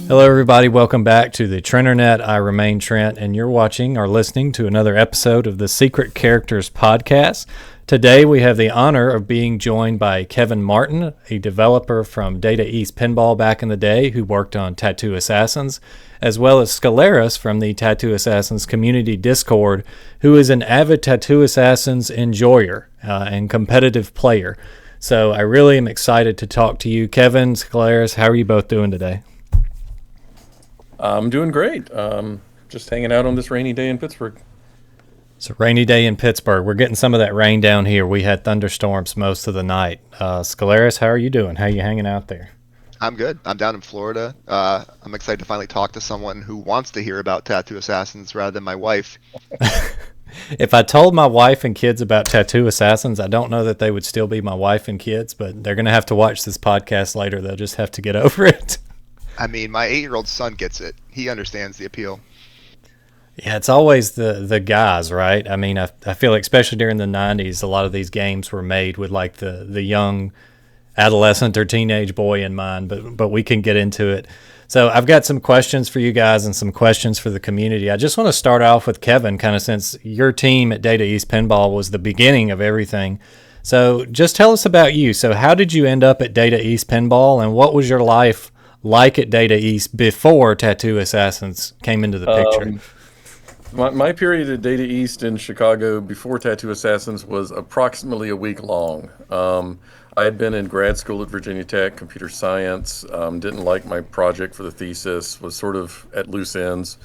Hello, everybody. Welcome back to the Trenternet. I remain Trent, and you're watching or listening to another episode of the Secret Characters podcast. Today, we have the honor of being joined by Kevin Martin, a developer from Data East Pinball back in the day who worked on Tattoo Assassins, as well as ScOULaris from the Tattoo Assassins community Discord, who is an avid Tattoo Assassins enjoyer and competitive player. So I really am excited to talk to you. Kevin, ScOULaris, how are you both doing today? I'm doing great. Just hanging out on this rainy day in Pittsburgh. It's a rainy day in Pittsburgh. We're getting some of that rain down here. We had thunderstorms most of the night. ScOULaris, how are you doing? How are you hanging out there? I'm good. I'm down in Florida. I'm excited to finally talk to someone who wants to hear about Tattoo Assassins rather than my wife. If I told my wife and kids about Tattoo Assassins, I don't know that they would still be my wife and kids, but they're going to have to watch this podcast later. They'll just have to get over it. I mean, my 8-year-old son gets it. He understands the appeal. Yeah, it's always the guys, right? I mean, I feel like especially during the 90s, a lot of these games were made with like the young adolescent or teenage boy in mind, but we can get into it. So I've got some questions for you guys and some questions for the community. I just want to start off with Kevin, kind of since your team at Data East Pinball was the beginning of everything. So just tell us about you. So how did you end up at Data East Pinball, and what was your life like at Data East before Tattoo Assassins came into the picture? My period at Data East in Chicago before Tattoo Assassins was approximately a week long. I had been in grad school at Virginia Tech, computer science, didn't like my project for the thesis, was sort of at loose ends.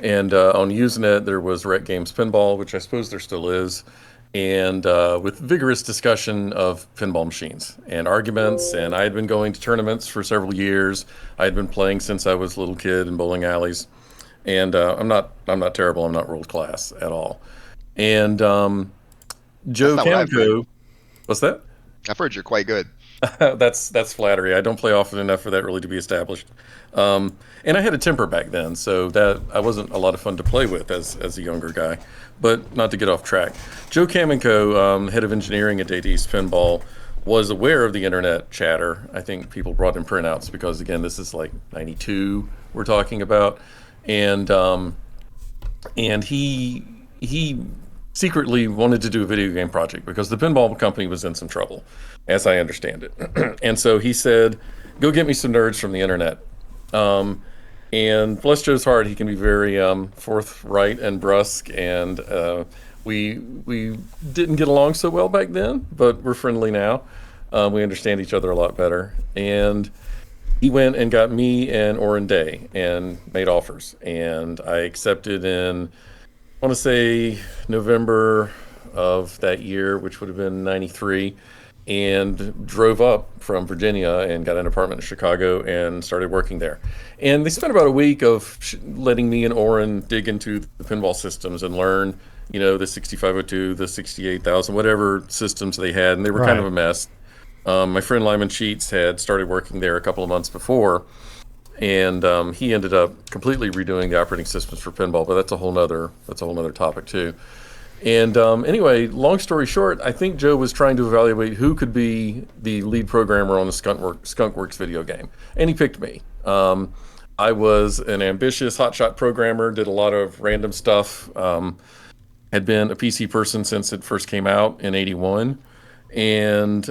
And on Usenet, there was Rec Games Pinball, which I suppose there still is, and with vigorous discussion of pinball machines and arguments. And I had been going to tournaments for several years. I had been playing since I was a little kid in bowling alleys. And I'm not terrible. I'm not world class at all. And Joe Camco, what's that? I've heard you're quite good. That's flattery. I don't play often enough for that really to be established. And I had a temper back then, so that I wasn't a lot of fun to play with as a younger guy. But not to get off track, Joe Kamenko, head of engineering at Data East Pinball, was aware of the internet chatter. I think people brought in printouts because, again, this is like 92 we're talking about. And he secretly wanted to do a video game project because the pinball company was in some trouble, as I understand it. And so he said, go get me some nerds from the internet. And bless Joe's heart, he can be very forthright and brusque. And we didn't get along so well back then, but we're friendly now. We understand each other a lot better. And he went and got me and Oren Day and made offers. And I accepted in, I want to say, November of that year, which would have been 93, and drove up from Virginia and got an apartment in Chicago and started working there. And they spent about a week of letting me and Oren dig into the pinball systems and learn, the 6502, the 68,000, whatever systems they had. And they were kind of a mess. My friend Lyman Sheets had started working there a couple of months before, and he ended up completely redoing the operating systems for pinball. But that's a whole nother topic too. And anyway, long story short, I think Joe was trying to evaluate who could be the lead programmer on the Skunkworks video game, and he picked me. I was an ambitious hotshot programmer, did a lot of random stuff. Had been a PC person since it first came out in '81. And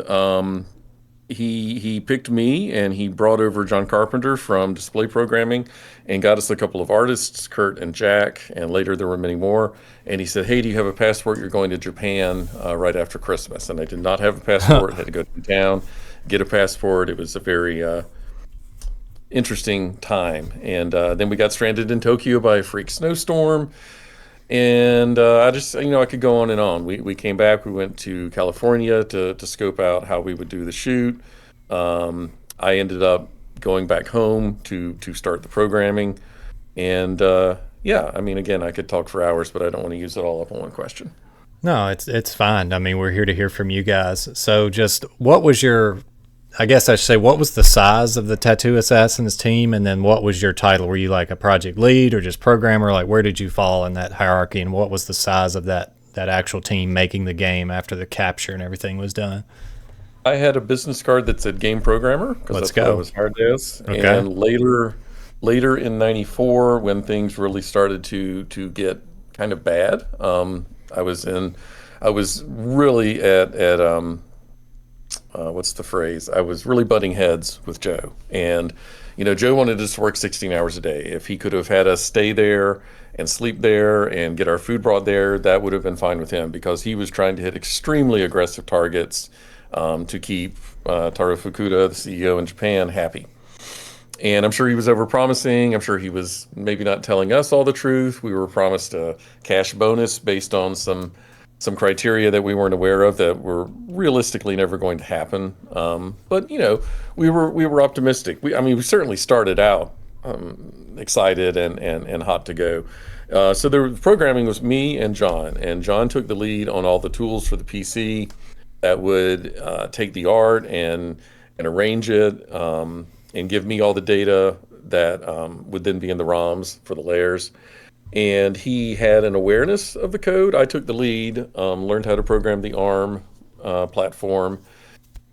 he picked me, and he brought over John Carpenter from display programming and got us a couple of artists, Kurt and Jack, and later there were many more. And he said, hey, do you have a passport? You're going to Japan right after Christmas. And I did not have a passport. Had to go to town, get a passport. It was a very interesting time. And then we got stranded in Tokyo by a freak snowstorm. And I just, I could go on and on. We came back. We went to California to scope out how we would do the shoot. I ended up going back home to start the programming. And yeah, I mean, again, I could talk for hours, but I don't want to use it all up on one question. No, it's fine. I mean, we're here to hear from you guys. So, just what was your? I guess I should say, what was the size of the Tattoo Assassins team, and then what was your title? Were you like a project lead or just programmer? Like, where did you fall in that hierarchy, and what was the size of that actual team making the game after the capture and everything was done? I had a business card that said game programmer because Let's that's what I go. was hired as. Okay. And later in '94, when things really started to get kind of bad, I was really at what's the phrase? I was really butting heads with Joe, and Joe wanted us to work 16 hours a day. If he could have had us stay there and sleep there and get our food brought there, that would have been fine with him because he was trying to hit extremely aggressive targets to keep Taro Fukuda, the CEO in Japan, happy. And I'm sure he was overpromising. I'm sure he was maybe not telling us all the truth. We were promised a cash bonus based on some criteria that we weren't aware of that were realistically never going to happen. But we were optimistic. We certainly started out excited and hot to go. So the programming was me and John took the lead on all the tools for the PC that would take the art and arrange it and give me all the data that would then be in the ROMs for the layers. And he had an awareness of the code. I took the lead, learned how to program the ARM platform,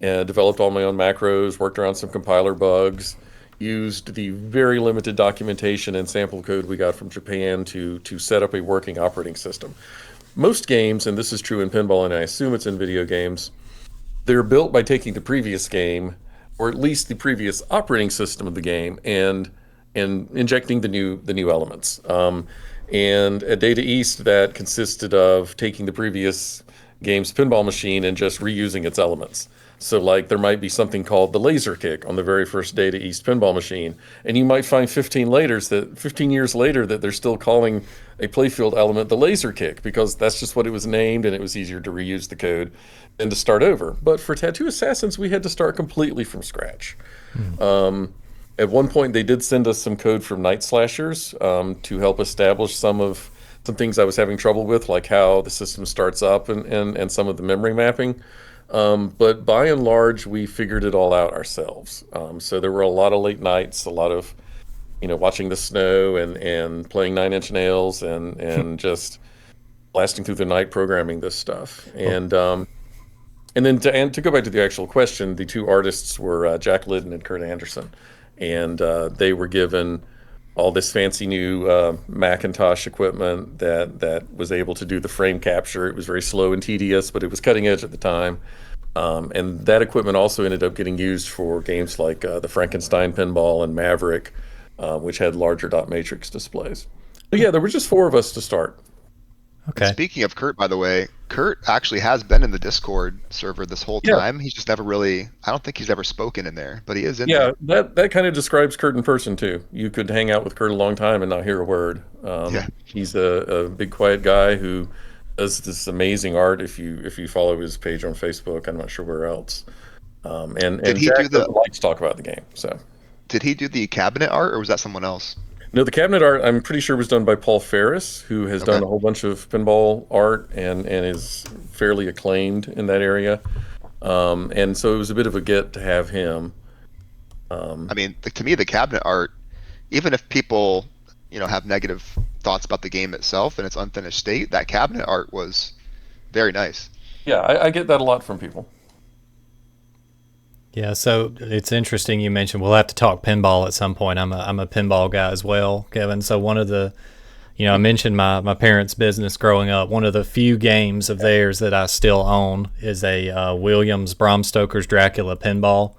and developed all my own macros, worked around some compiler bugs, used the very limited documentation and sample code we got from Japan to set up a working operating system. Most games, and this is true in pinball, and I assume it's in video games, they're built by taking the previous game, or at least the previous operating system of the game, and injecting the new elements. And at Data East, that consisted of taking the previous game's pinball machine and just reusing its elements. So like there might be something called the laser kick on the very first Data East pinball machine, and you might find 15 years later that they're still calling a playfield element the laser kick because that's just what it was named, and it was easier to reuse the code than to start over. But for Tattoo Assassins, we had to start completely from scratch. At one point, they did send us some code from Night Slashers to help establish some things I was having trouble with, like how the system starts up and some of the memory mapping. But by and large, we figured it all out ourselves. So there were a lot of late nights, a lot of watching the snow and playing Nine Inch Nails and just blasting through the night programming this stuff. And then to go back to the actual question, the two artists were Jack Liddon and Kurt Anderson. And they were given all this fancy new Macintosh equipment that was able to do the frame capture. It was very slow and tedious, but it was cutting edge at the time. And that equipment also ended up getting used for games like the Frankenstein Pinball and Maverick, which had larger dot matrix displays. But yeah, there were just four of us to start. Okay. Speaking of Kurt, by the way, Kurt actually has been in the Discord server this whole time. He's just never really, I don't think he's ever spoken in there, but he is in there. Yeah, that kind of describes Kurt in person too. You could hang out with Kurt a long time and not hear a word. He's a big quiet guy who does this amazing art. If you follow his page on Facebook, I'm not sure where else. And Jack doesn't like to talk about the game. So did he do the cabinet art, or was that someone else? No, the cabinet art, I'm pretty sure, was done by Paul Ferris, who has done a whole bunch of pinball art and is fairly acclaimed in that area. And so it was a bit of a get to have him. I mean, to me, the cabinet art, even if people, have negative thoughts about the game itself and its unfinished state, that cabinet art was very nice. Yeah, I get that a lot from people. Yeah, so it's interesting you mentioned we'll have to talk pinball at some point. I'm a pinball guy as well, Kevin. So one of the, I mentioned my parents' business growing up. One of the few games of theirs that I still own is a Williams Bram Stoker's Dracula pinball.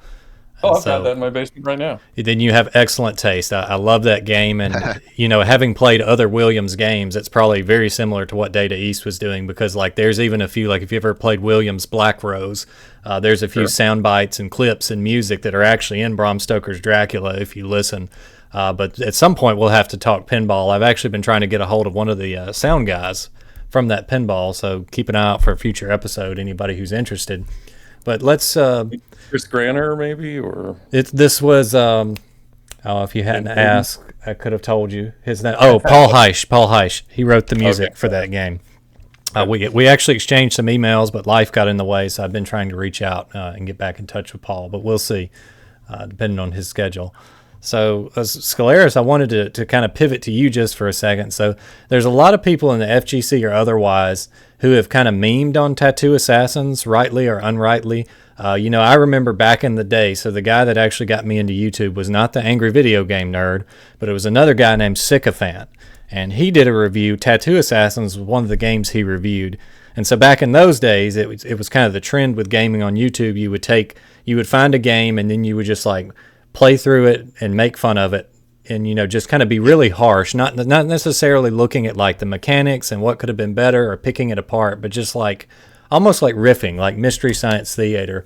Oh, I've got that in my basement right now. Then you have excellent taste. I love that game, and having played other Williams games, it's probably very similar to what Data East was doing because there's even a few if you ever played Williams Black Rose, there's a few sound bites and clips and music that are actually in Bram Stoker's Dracula if you listen. But at some point we'll have to talk pinball. I've actually been trying to get a hold of one of the sound guys from that pinball, so keep an eye out for a future episode. Anybody who's interested. But let's Chris Granner maybe, or this was if you hadn't asked, I could have told you his name. Oh, Paul Heisch. Paul Heisch. He wrote the music for that game. We actually exchanged some emails, but life got in the way, so I've been trying to reach out and get back in touch with Paul. But we'll see, depending on his schedule. So, ScOULaris, I wanted to kind of pivot to you just for a second. So, there's a lot of people in the FGC or otherwise who have kind of memed on Tattoo Assassins, rightly or unrightly. I remember back in the day, so the guy that actually got me into YouTube was not the Angry Video Game Nerd, but it was another guy named Sycophant. And he did a review. Tattoo Assassins was one of the games he reviewed. And so back in those days, it was kind of the trend with gaming on YouTube. You would find a game and then you would just like play through it and make fun of it, and just kind of be really harsh, not necessarily looking at like the mechanics and what could have been better or picking it apart, but just like almost like riffing, like Mystery Science Theater.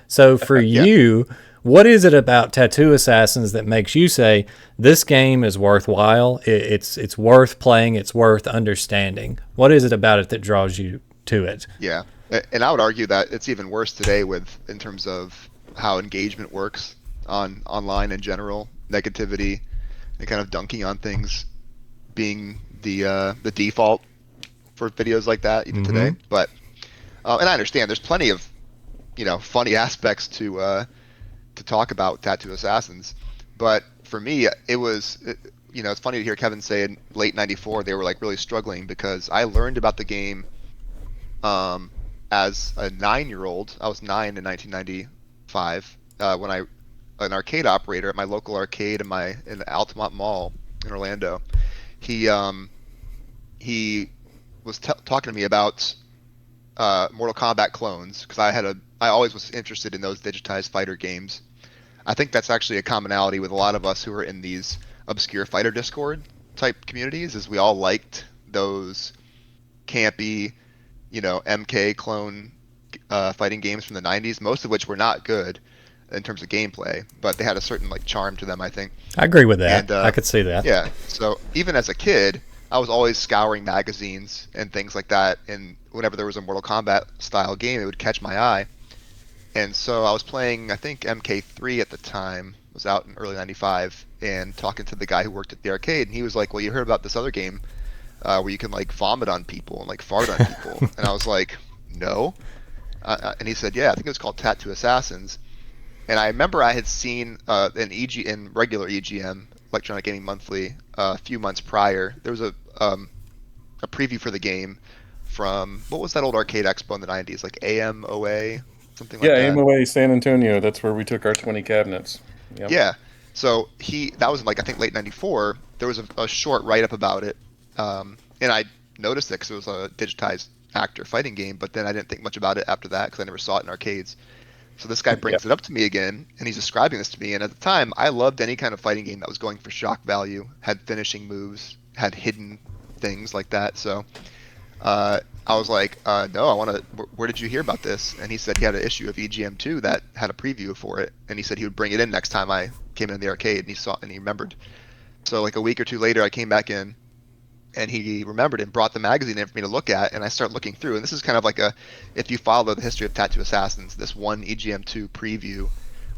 So for you, what is it about Tattoo Assassins that makes you say this game is worthwhile? It's worth playing. It's worth understanding. What is it about it that draws you to it? Yeah, and I would argue that it's even worse today in terms of how engagement works online in general, negativity and kind of dunking on things being the default for videos like that even today. But and I understand there's plenty of funny aspects to talk about Tattoo Assassins, but for me it's funny to hear Kevin say in late '94 they were like really struggling, because I learned about the game as a 9-year-old. I was 9 in 1995 when an arcade operator at my local arcade in the Altamont Mall in Orlando. He was talking to me about Mortal Kombat clones, because I always was interested in those digitized fighter games. I think that's actually a commonality with a lot of us who are in these obscure fighter Discord type communities, is we all liked those campy, MK clone fighting games from the 90s, most of which were not good in terms of gameplay, but they had a certain like charm to them, I think. I agree with that. I could see that. Yeah. So even as a kid, I was always scouring magazines and things like that, and whenever there was a Mortal Kombat style game, it would catch my eye. And so I was playing, I think MK3 at the time, was out in early '95, and talking to the guy who worked at the arcade, and he was like, "Well, you heard about this other game where you can like vomit on people and like fart on people?" And I was like, "No." And he said, "Yeah, I think it was called Tattoo Assassins." And I remember I had seen in regular EGM, Electronic Gaming Monthly, a few months prior. There was a preview for the game from, what was that old arcade expo in the 90s, like AMOA, something like that. Yeah, AMOA San Antonio. That's where we took our 20 cabinets. Yep. Yeah. So that was in like I think late '94. There was a short write-up about it, and I noticed it because it was a digitized actor fighting game. But then I didn't think much about it after that because I never saw it in arcades. So this guy brings it up to me again, and he's describing this to me. And at the time, I loved any kind of fighting game that was going for shock value, had finishing moves, had hidden things like that. So I was like, no, I want to. Where did you hear about this? And he said he had an issue of EGM2 that had a preview for it, and he said he would bring it in next time I came in the arcade, and he saw it and he remembered. So like a week or two later, I came back in, and he remembered and brought the magazine in for me to look at, and I started looking through. And this is kind of like if you follow the history of Tattoo Assassins, this one EGM2 preview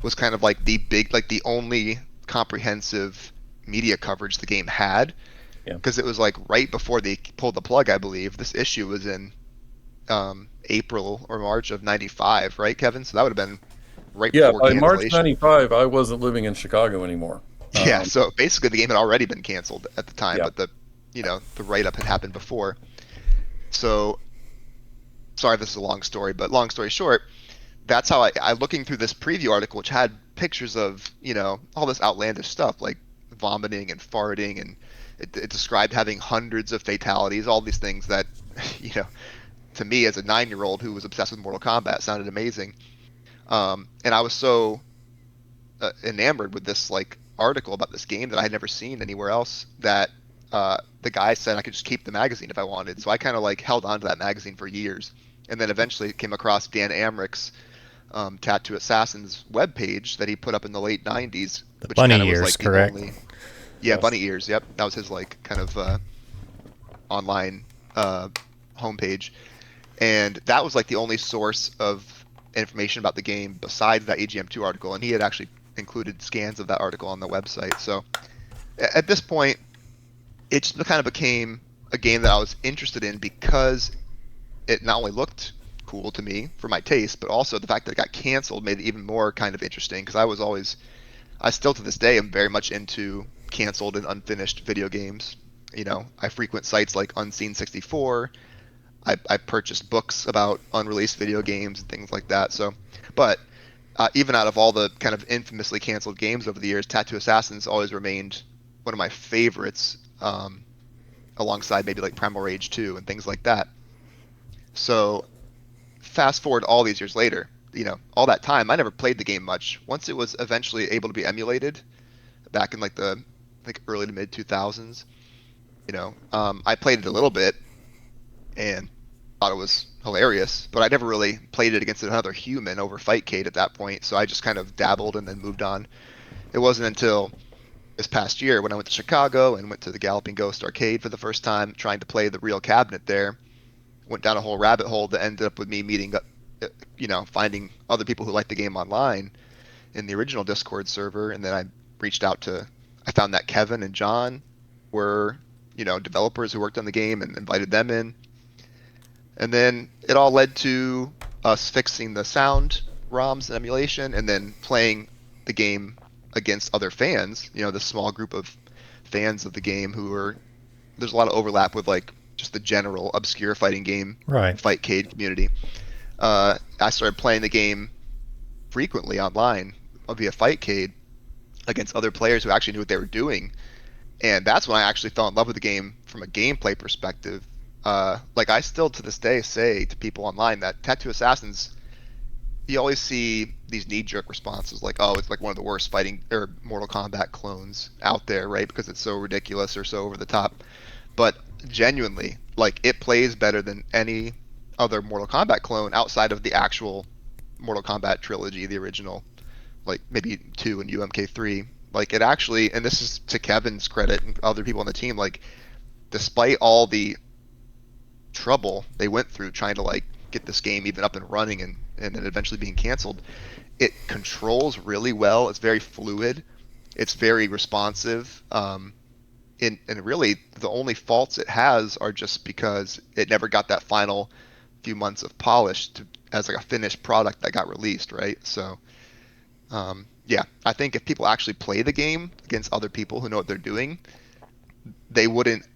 was kind of like the only comprehensive media coverage the game had, because it was like right before they pulled the plug, I believe. This issue was in April or March of '95, right, Kevin? So that would have been right before by cancellation. March '95, I wasn't living in Chicago anymore. Yeah, so basically the game had already been canceled at the time, but the write-up had happened before. So, sorry if this is a long story, but long story short, that's how I looking through this preview article, which had pictures of, all this outlandish stuff, like vomiting and farting, and it described having hundreds of fatalities, all these things that, to me as a 9-year-old who was obsessed with Mortal Kombat sounded amazing. And I was so enamored with this, like, article about this game that I had never seen anywhere else that the guy said I could just keep the magazine if I wanted. So I kind of like held on to that magazine for years, and then eventually came across Dan Amrich's Tattoo Assassins webpage that he put up in the late '90s. The which bunny kind of ears, was like correct? Bunny ears. Yep, that was his like kind of online homepage, and that was like the only source of information about the game besides that EGM2 article. And he had actually included scans of that article on the website. So At this point, it just kind of became a game that I was interested in because it not only looked cool to me for my taste, but also the fact that it got canceled made it even more kind of interesting because I still to this day am very much into canceled and unfinished video games. You know, I frequent sites like Unseen 64. I purchased books about unreleased video games and things like that. So, but even out of all the kind of infamously canceled games over the years, Tattoo Assassins always remained one of my favorites, alongside maybe like Primal Rage 2 and things like that. So, fast forward all these years later, you know, all that time, I never played the game much. Once it was eventually able to be emulated back in like the like early to mid 2000s, you know, I played it a little bit and thought it was hilarious, but I never really played it against another human over Fightcade at that point, so I just kind of dabbled and then moved on. It wasn't until this past year when I went to Chicago and went to the Galloping Ghost arcade for the first time, trying to play the real cabinet there. Went down a whole rabbit hole that ended up with me meeting up, you know, finding other people who liked the game online in the original Discord server, and then I reached out to, I found that Kevin and John were, you know, developers who worked on the game and invited them in. And then it all led to us fixing the sound ROMs and emulation, and then playing the game against other fans. You know, the small group of fans of the game who were, there's a lot of overlap with like just the general obscure fighting game Right. Fightcade community. I started playing the game frequently online via Fightcade against other players who actually knew what they were doing, and that's when I actually fell in love with the game from a gameplay perspective. Like I still to this day say to people online that Tattoo Assassins, you always see these knee-jerk responses like, "Oh, it's like one of the worst fighting or Mortal Kombat clones out there," right? Because it's so ridiculous or so over the top. But genuinely, like it plays better than any other Mortal Kombat clone outside of the actual Mortal Kombat trilogy, the original, like maybe 2 and UMK3. Like it actually, and this is to Kevin's credit and other people on the team, like despite all the trouble they went through trying to like get this game even up and running and then eventually being canceled, it controls really well. It's very fluid. It's very responsive. And really, the only faults it has are just because it never got that final few months of polish to, as like a finished product that got released, right? So, yeah, I think if people actually play the game against other people who know what they're doing, they wouldn't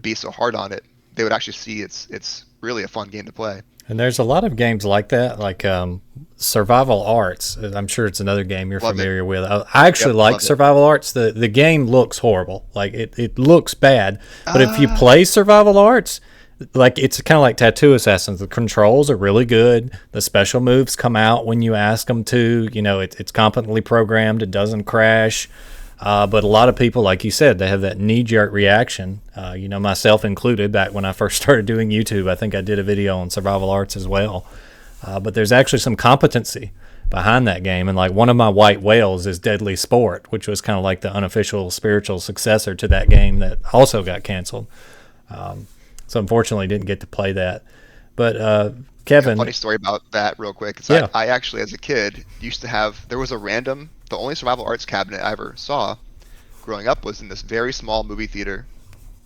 be so hard on it. They would actually see it's really a fun game to play. And there's a lot of games like that, like Survival Arts. I'm sure it's another game you're Love it. familiar with. I actually Yep, like love it. Survival Arts. The game looks horrible. Like it looks bad. But if you Uh, play Survival Arts, like it's kind of like Tattoo Assassins. The controls are really good. The special moves come out when you ask them to. You know, it's competently programmed. It doesn't crash. But a lot of people, like you said, they have that knee-jerk reaction. You know, myself included. Back when I first started doing YouTube, I think I did a video on Survival Arts as well. But there's actually some competency behind that game, and like one of my white whales is Deadly Sport, which was kind of like the unofficial spiritual successor to that game that also got canceled. So unfortunately, didn't get to play that. But yeah, Kevin, funny story about that real quick. yeah, I actually, as a kid, used to have, there was a random, the only survival arts cabinet I ever saw growing up was in this very small movie theater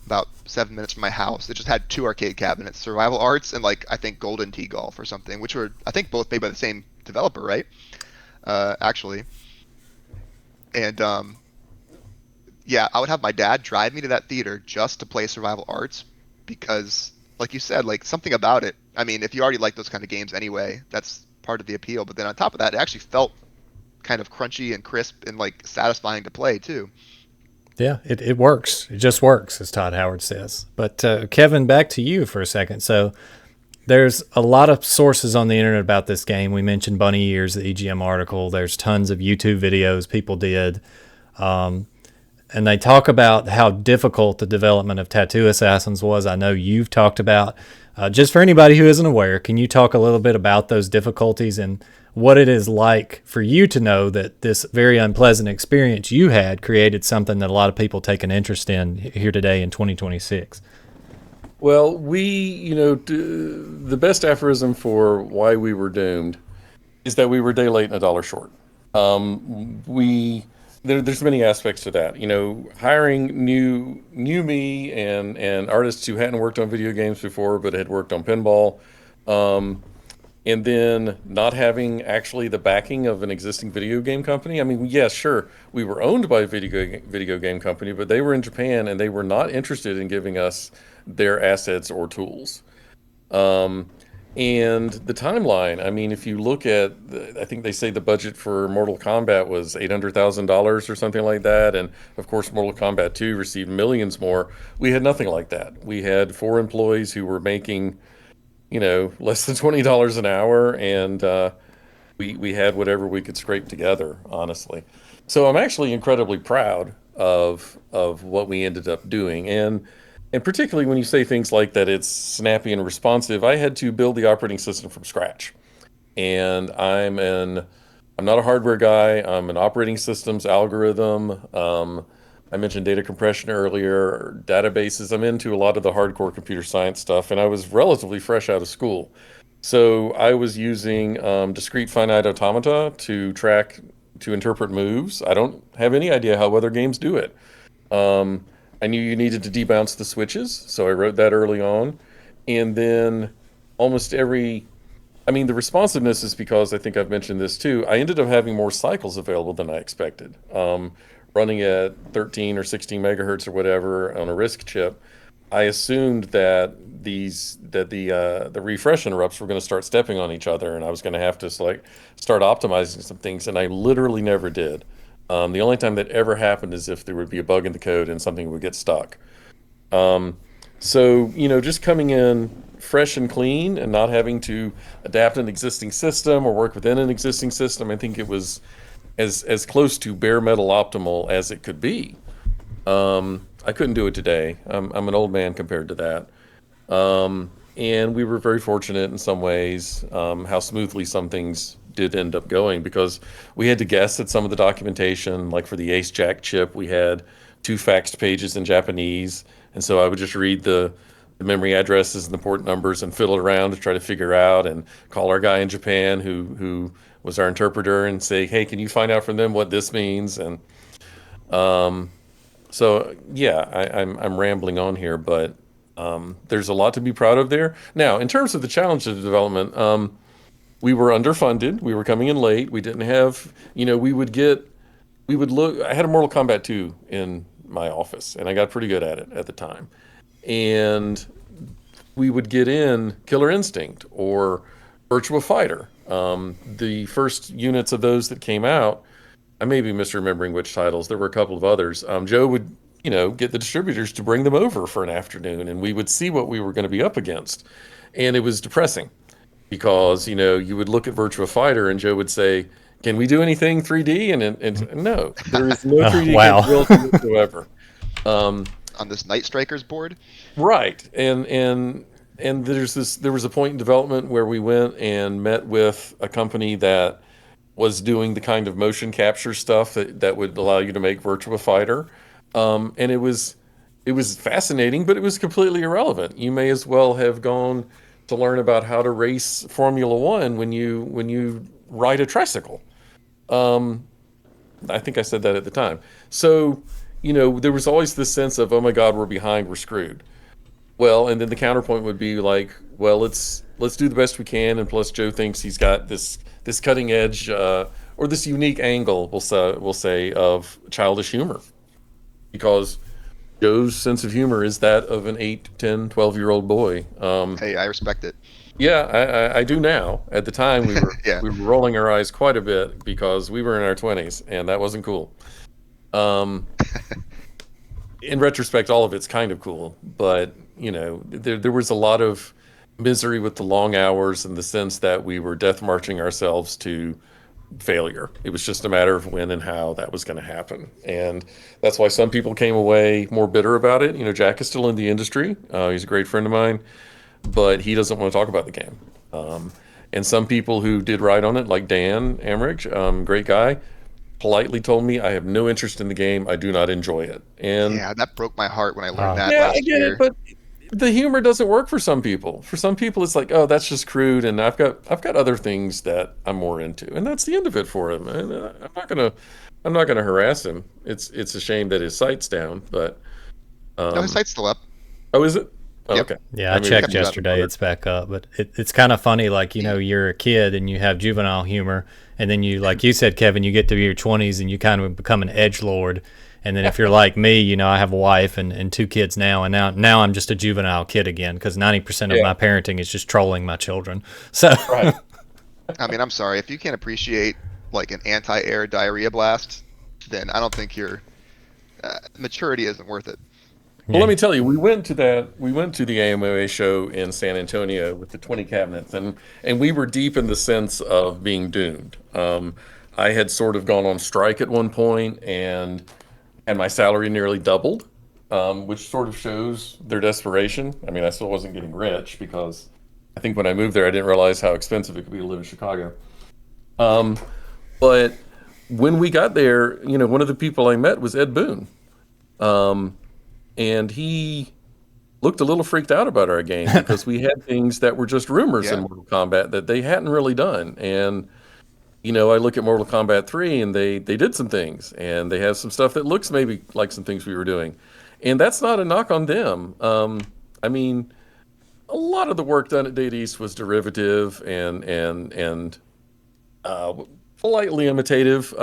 about 7 minutes from my house. It just had two arcade cabinets, Survival Arts and like I think Golden Tee Golf or something, which were I think both made by the same developer, right? Actually, and yeah, I would have my dad drive me to that theater just to play Survival Arts because, like you said, like something about it. I mean, if you already like those kind of games anyway, that's part of the appeal. But then on top of that, it actually felt kind of crunchy and crisp and like satisfying to play too. yeah, it works. It just works, as Todd Howard says. But Kevin, back to you for a second. So there's a lot of sources on the internet about this game. We mentioned Bunny Ears, the EGM article. There's tons of YouTube videos people did. And they talk about how difficult the development of Tattoo Assassins was. I know you've talked about. Just for anybody who isn't aware, can you talk a little bit about those difficulties and what it is like for you to know that this very unpleasant experience you had created something that a lot of people take an interest in here today in 2026? Well, the best aphorism for why we were doomed is that we were a day late and a dollar short. We there's many aspects to that. Hiring new me and artists who hadn't worked on video games before but had worked on pinball, um, and then not having actually the backing of an existing video game company. I mean, yes, sure, we were owned by a video game company, but they were in Japan and they were not interested in giving us their assets or tools. Um, and the timeline, I mean, if you look at, I think they say the budget for Mortal Kombat was $800,000 or something like that. And of course, Mortal Kombat 2 received millions more. We had nothing like that. We had four employees who were making, less than $20 an hour. And we had whatever we could scrape together, honestly. So I'm actually incredibly proud of what we ended up doing. And particularly when you say things like that, it's snappy and responsive. I had to build the operating system from scratch, and I'm not a hardware guy. I'm an operating systems algorithm. I mentioned data compression earlier, databases. I'm into a lot of the hardcore computer science stuff, and I was relatively fresh out of school. So I was using discrete finite automata to interpret moves. I don't have any idea how other games do it. Um, I knew you needed to debounce the switches, so I wrote that early on. And then almost every, I mean, the responsiveness is because I think I've mentioned this too. I ended up having more cycles available than I expected. Running at 13 or 16 megahertz or whatever on a RISC chip, I assumed that the refresh interrupts were going to start stepping on each other, and I was going to have to like start optimizing some things, and I literally never did. The only time that ever happened is if there would be a bug in the code and something would get stuck. Um, so, just coming in fresh and clean and not having to adapt an existing system or work within an existing system, I think it was as close to bare metal optimal as it could be. I couldn't do it today. I'm an old man compared to that. And we were very fortunate in some ways, how smoothly some things did end up going, because we had to guess at some of the documentation. Like for the Ace Jack chip, we had two faxed pages in Japanese. And so I would just read the memory addresses and the port numbers and fiddle around to try to figure out, and call our guy in Japan who was our interpreter and say, hey, can you find out from them what this means? And um, so, yeah, I'm rambling on here, but there's a lot to be proud of there. Now, in terms of the challenge of the development, we were underfunded. We were coming in late. We didn't have, we would look. I had a Mortal Kombat 2 in my office, and I got pretty good at it at the time. And we would get in Killer Instinct or Virtua Fighter. The first units of those that came out, I may be misremembering which titles. There were a couple of others. Joe would, get the distributors to bring them over for an afternoon, and we would see what we were going to be up against. And it was depressing because, you would look at Virtua Fighter and Joe would say, can we do anything 3D? And no, there is no 3D Wow. capability whatsoever. Um, On this Night Strikers board. right. And there was a point in development where we went and met with a company that was doing the kind of motion capture stuff that would allow you to make Virtua Fighter. And it was fascinating, but it was completely irrelevant. You may as well have gone to learn about how to race Formula One when you ride a tricycle. Um, I think I said that at the time. So, there was always this sense of, oh my God, we're behind, we're screwed. Well, and then the counterpoint would be like, well, let's do the best we can, and plus Joe thinks he's got this cutting edge or this unique angle, we'll say, of childish humor, because Joe's sense of humor is that of an 8, 10, 12-year-old boy. Hey, I respect it. Yeah, I do now. At the time, we were Yeah. we were rolling our eyes quite a bit because we were in our 20s, and that wasn't cool. Um, in retrospect, all of it's kind of cool, but there was a lot of misery with the long hours and the sense that we were death marching ourselves to failure. It was just a matter of when and how that was going to happen, and that's why some people came away more bitter about it. Jack is still in the industry. He's a great friend of mine, but he doesn't want to talk about the game. And some people who did write on it, like Dan Amrich, great guy, politely told me, I have no interest in the game. I do not enjoy it. And Yeah, that broke my heart when I Wow. learned that yeah, I last get it, year. but the humor doesn't work for some people. For some people, it's like, oh, that's just crude, and I've got other things that I'm more into, and that's the end of it for him. And I'm not gonna harass him. It's a shame that his site's down, but No, his um, site's still up. oh, is it? Oh, Yep. okay. Yeah, I I maybe checked Kept it just up. yesterday. It's back up, but it's kind of funny. Like, you're a kid and you have juvenile humor, and then you, like you said, Kevin, you get to your 20s and you kind of become an edge lord. And then if you're like me, I have a wife and two kids now, and now I'm just a juvenile kid again because 90% of yeah, my parenting is just trolling my children. So right. I mean, I'm sorry if you can't appreciate like an anti-air diarrhea blast, then I don't think your maturity isn't worth it. Well, yeah, let me tell you, we went to the AMOA show in San Antonio with the 20 cabinets, and we were deep in the sense of being doomed. I had sort of gone on strike at one point and my salary nearly doubled, which sort of shows their desperation. I mean, I still wasn't getting rich because I think when I moved there, I didn't realize how expensive it could be to live in Chicago. Um, but when we got there, one of the people I met was Ed Boon. Um, and he looked a little freaked out about our game because we had things that were just rumors in Yeah. Mortal Kombat that they hadn't really done. And I look at Mortal Kombat 3 and they did some things and they have some stuff that looks maybe like some things we were doing. And that's not a knock on them. I mean, a lot of the work done at Data East was derivative and uh, politely imitative,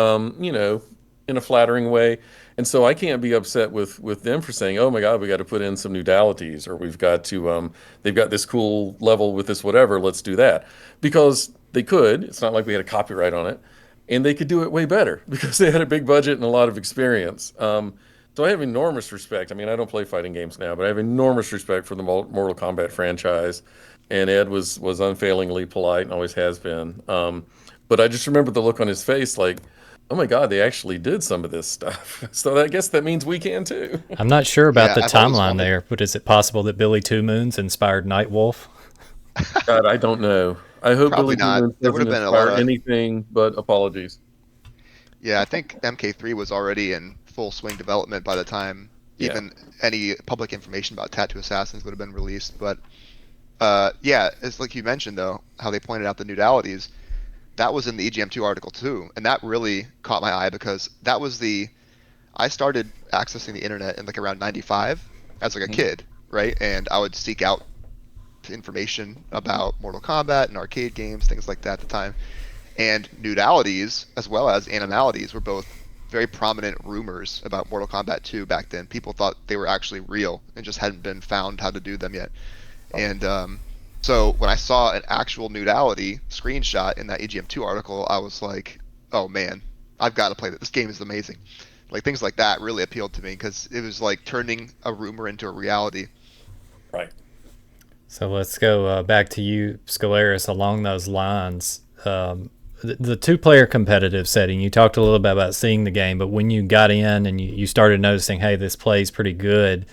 in a flattering way. And so I can't be upset with them for saying, "Oh my God, we got to put in some nudalities, or we've got to they've got this cool level with this whatever. Let's do that," because they could. It's not like we had a copyright on it, and they could do it way better because they had a big budget and a lot of experience. So I have enormous respect. I mean, I don't play fighting games now, but I have enormous respect for the Mortal Kombat franchise. And Ed was unfailingly polite and always has been. But I just remember the look on his face, like, oh my God, they actually did some of this stuff. So I guess that means we can too. I'm not sure about Yeah, the I've always timeline wanted. there, but is it possible that Billy Two Moons inspired Nightwolf? God, I don't know. I hope Probably Billy not. Demons There would doesn't have been a lot inspire of. anything but apologies. Yeah, I think MK3 was already in full swing development by the time Yeah. even any public information about Tattoo Assassins would have been released. But yeah, it's like you mentioned though, how they pointed out the nudalities. That was in the EGM2 article too, and that really caught my eye because that was the I started accessing the internet in like around 95 as like a Mhm. kid, right? And I would seek out information about Mortal Kombat and arcade games, things like that at the time. And nudalities as well as animalities were both very prominent rumors about Mortal Kombat 2 back then. People thought they were actually real and just hadn't been found how to do them yet. And so when I saw an actual nudality screenshot in that EGM2 article, I was like, oh man, I've got to play that. This game is amazing. Like things like that really appealed to me because it was like turning a rumor into a reality. Right. So let's go back to you, ScOULaris, along those lines. The two-player competitive setting, you talked a little bit about seeing the game, but when you got in and you started noticing, hey, this plays pretty good,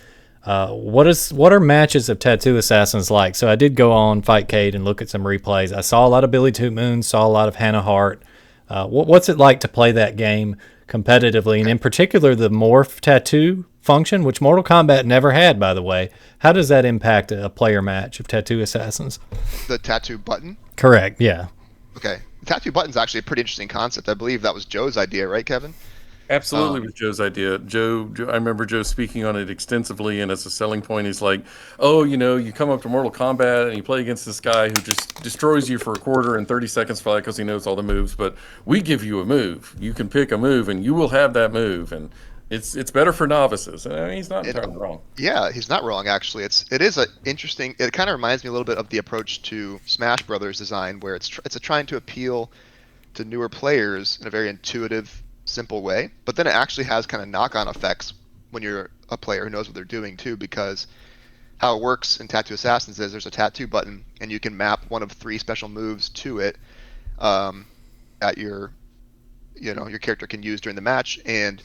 what are matches of Tattoo Assassins like? So I did go on Fightcade and look at some replays. I saw a lot of Billy Two Moon, saw a lot of Hannah Hart. What's it like to play that game competitively, and in particular the morph tattoo function, which Mortal Kombat never had, by the way? How does that impact a player match of Tattoo Assassins? The tattoo button. Correct. Yeah. Okay. The tattoo button's actually a pretty interesting concept. I believe that was Joe's idea, right, Kevin? Absolutely Um, was Joe's idea. Joe, I remember Joe speaking on it extensively, and as a selling point, he's like, "Oh, you come up to Mortal Kombat and you play against this guy who just destroys you for a quarter and 30 seconds flat because he knows all the moves. But we give you a move. You can pick a move, and you will have that move, and it's better for novices." And I mean, he's not it, entirely wrong. yeah, he's not wrong actually. It is a interesting. It kind of reminds me a little bit of the approach to Smash Brothers design, where it's trying to appeal to newer players in a very intuitive, simple way. But then it actually has kind of knock-on effects when you're a player who knows what they're doing too, because how it works in Tattoo Assassins is there's a tattoo button, and you can map one of three special moves to it um, that your character can use during the match, and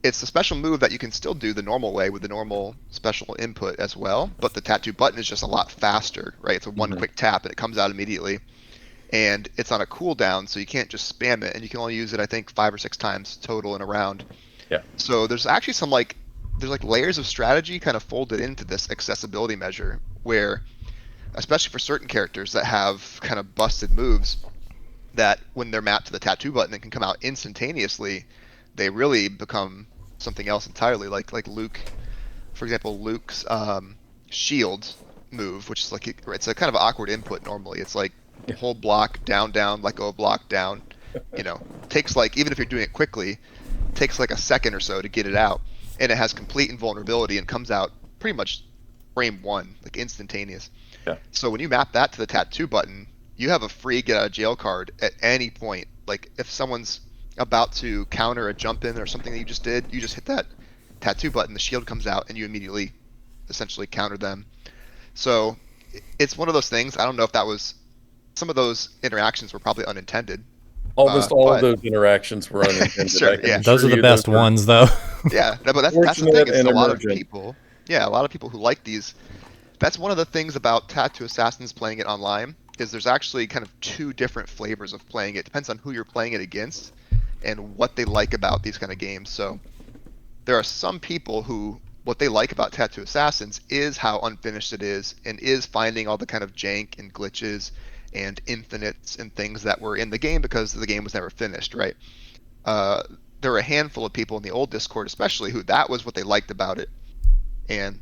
it's a special move that you can still do the normal way with the normal special input as well, but the tattoo button is just a lot faster, right? It's a one Hmm. quick tap and it comes out immediately, and it's on a cooldown, so you can't just spam it, and you can only use it I think 5 or 6 times total in a round. Yeah. So there's actually some like there's like layers of strategy kind of folded into this accessibility measure where, especially for certain characters that have kind of busted moves, that when they're mapped to the tattoo button and can come out instantaneously, they really become something else entirely. Like Luke, for example, Luke's shield move, which is like it's a kind of awkward input normally. It's like hold block, down, down, let go of block, down. Takes like, even if you're doing it quickly, takes like a second or so to get it out, and it has complete invulnerability and comes out pretty much frame one, like instantaneous. Yeah. So when you map that to the tattoo button, you have a free get out of jail card at any point. Like if someone's about to counter a jump in or something that you just did, you just hit that tattoo button, the shield comes out, and you immediately essentially counter them. So it's one of those things. I don't know if that was, some of those interactions were probably unintended. Almost all of those interactions were unintended. Sure, yeah. Those are the best ones, though. Yeah, no, but that's the thing. Is a lot of people. Yeah, a lot of people who like these. That's one of the things about Tattoo Assassins playing it online, is there's actually kind of two different flavors of playing it. Depends on who you're playing it against and what they like about these kind of games. So there are some people who, what they like about Tattoo Assassins is how unfinished it is, and is finding all the kind of jank and glitches and infinites and things that were in the game because the game was never finished, right? There were a handful of people in the old Discord especially who that was what they liked about it. And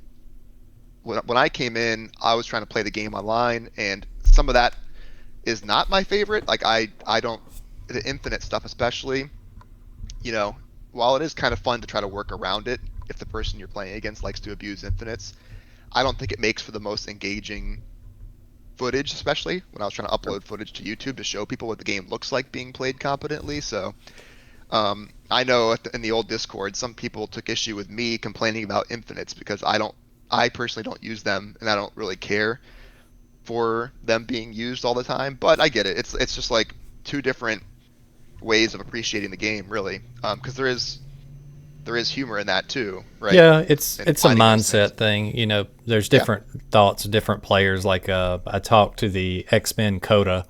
when I came in, I was trying to play the game online, and some of that is not my favorite. Like I don't, the infinite stuff especially, while it is kind of fun to try to work around it, if the person you're playing against likes to abuse infinites, I don't think it makes for the most engaging footage, especially when I was trying to upload footage to YouTube to show people what the game looks like being played competently. So I know in the old Discord, some people took issue with me complaining about infinites because I personally don't use them, and I don't really care for them being used all the time. But I get it. It's just like two different ways of appreciating the game, really, because there is humor in that too, right? Yeah, it's a finding those mindset thing. There's different thoughts, different players. Like I talked to the X-Men Coda,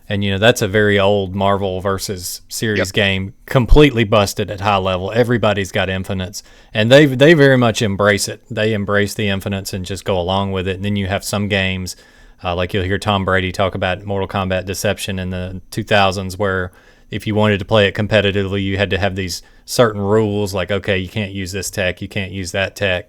and that's a very old Marvel versus series game, completely busted at high level. Everybody's got infinites, and they very much embrace it. They embrace the infinites and just go along with it. And then you have some games, like you'll hear Tom Brady talk about Mortal Kombat Deception in the 2000s, where if you wanted to play it competitively, you had to have these certain rules, like, okay, you can't use this tech, you can't use that tech.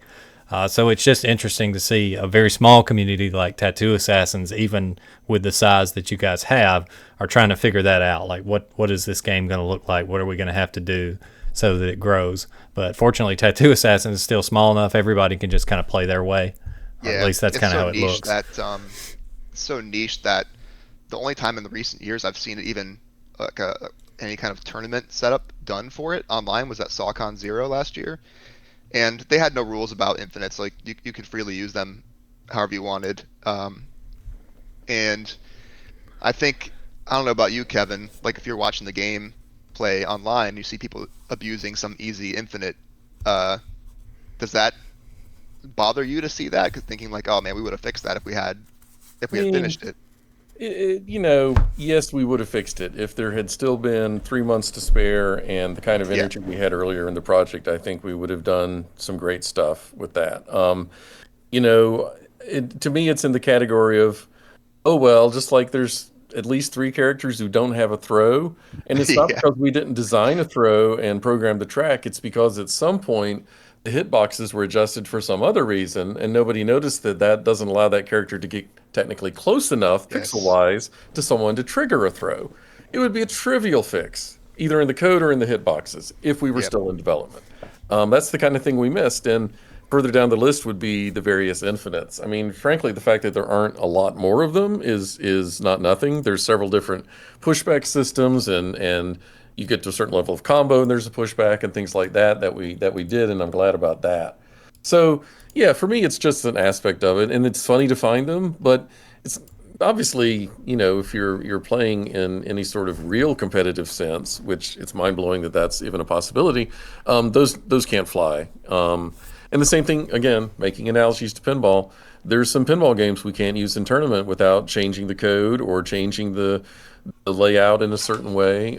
So it's just interesting to see a very small community like Tattoo Assassins, even with the size that you guys have, are trying to figure that out. Like, what is this game going to look like? What are we going to have to do so that it grows? But fortunately, Tattoo Assassins is still small enough, everybody can just kind of play their way. Or at least that's kind of how it looks. It's so niche that the only time in the recent years I've seen it even like any kind of tournament setup done for it online was at SawCon 0 last year. And they had no rules about infinites. Like you could freely use them however you wanted. And I think, I don't know about you, Kevin, like if you're watching the game play online, you see people abusing some easy infinite. Does that bother you to see that? Because thinking like, oh man, we would have fixed that if we had finished it. Yes, we would have fixed it if there had still been 3 months to spare and the kind of energy we had earlier in the project. I think we would have done some great stuff with that. To me, it's in the category of, oh well, just like there's at least 3 characters who don't have a throw, and it's not because we didn't design a throw and program the track. It's because at some point the hitboxes were adjusted for some other reason, and nobody noticed that doesn't allow that character to get technically close enough, pixel-wise, to someone to trigger a throw. It would be a trivial fix, either in the code or in the hitboxes, if we were still in development. That's the kind of thing we missed, and further down the list would be the various infinites. I mean, frankly, the fact that there aren't a lot more of them is not nothing. There's several different pushback systems, and you get to a certain level of combo and there's a pushback and things like that we did, and I'm glad about that. So yeah, for me it's just an aspect of it, and it's funny to find them, but it's obviously, if you're playing in any sort of real competitive sense, which it's mind-blowing that that's even a possibility, those can't fly. And the same thing, again, making analogies to pinball, there's some pinball games we can't use in tournament without changing the code or changing the layout in a certain way.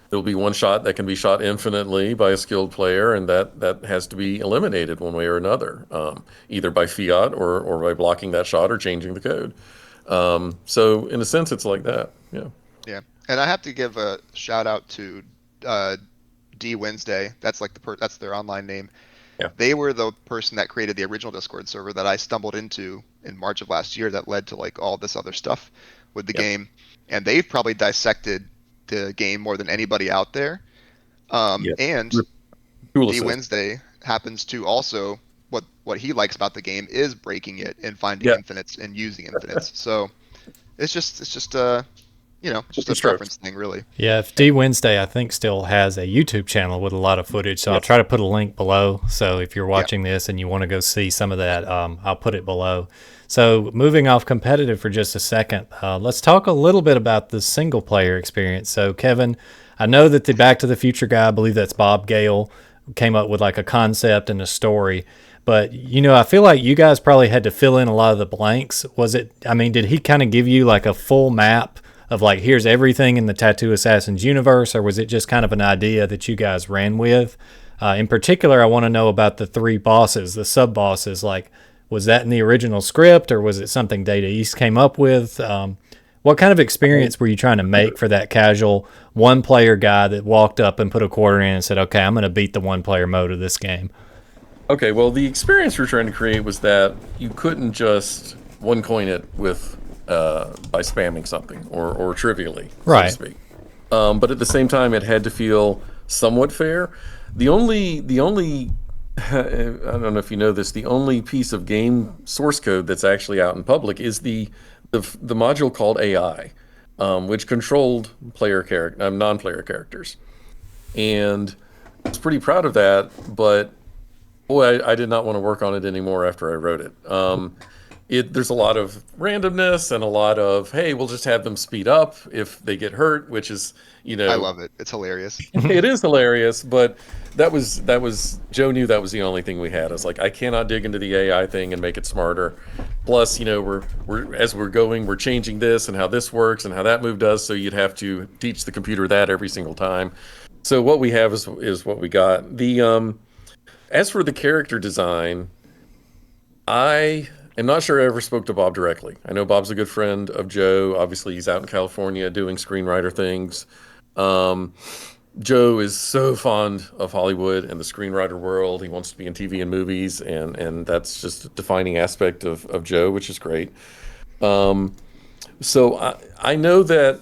There'll be one shot that can be shot infinitely by a skilled player, and that has to be eliminated one way or another, either by fiat or by blocking that shot or changing the code. So in a sense, it's like that. Yeah. Yeah, and I have to give a shout out to uh, D Wednesday. That's like that's their online name. Yeah. They were the person that created the original Discord server that I stumbled into in March of last year that led to like all this other stuff with the Yeah. game. And they've probably dissected the game more than anybody out there. Yeah. And Tool D assist. Wednesday happens to also what he likes about the game is breaking it and finding Yeah. infinites and using infinites. So it's just just a Different strokes. preference thing really. Yeah, if D Wednesday, I think, still has a YouTube channel with a lot of footage. So I'll Yes. try to put a link below. So if you're Yeah. watching this and you want to go see some of that, I'll put it below. So moving off competitive for just a second, let's talk a little bit about the single player experience. So Kevin, I know that the Back to the Future guy, I believe that's Bob Gale, came up with like a concept and a story. But I feel like you guys probably had to fill in a lot of the blanks. I mean, did he kind of give you like a full map of like, here's everything in the Tattoo Assassins universe, or was it just kind of an idea that you guys ran with? In particular, I want to know about the three bosses, the sub bosses. Like, was that in the original script, or was it something Data East came up with? What kind of experience were you trying to make for that casual one player guy that walked up and put a quarter in and said, okay, I'm going to beat the one player mode of this game? Okay, well, the experience we're trying to create was that you couldn't just one coin it with by spamming something or trivially, so Right. to speak. But at the same time, it had to feel somewhat fair. The only I don't know if you know this. The only piece of game source code that's actually out in public is the module called AI, which controlled non-player characters, and I was pretty proud of that. But boy, I did not want to work on it anymore after I wrote it. There's a lot of randomness and a lot of, hey, we'll just have them speed up if they get hurt, which is, I love it. It's hilarious. it is hilarious. But that was Joe knew that was the only thing we had. I was like, I cannot dig into the AI thing and make it smarter. Plus, we're as we're going, we're changing this and how this works and how that move does. So you'd have to teach the computer that every single time. So what we have is what we got. As for the character design, I am not sure I ever spoke to Bob directly. I know Bob's a good friend of Joe. Obviously, he's out in California doing screenwriter things. Um, Joe is so fond of Hollywood and the screenwriter world. He wants to be in TV and movies, and that's just a defining aspect of Joe, which is great. Um, so I know that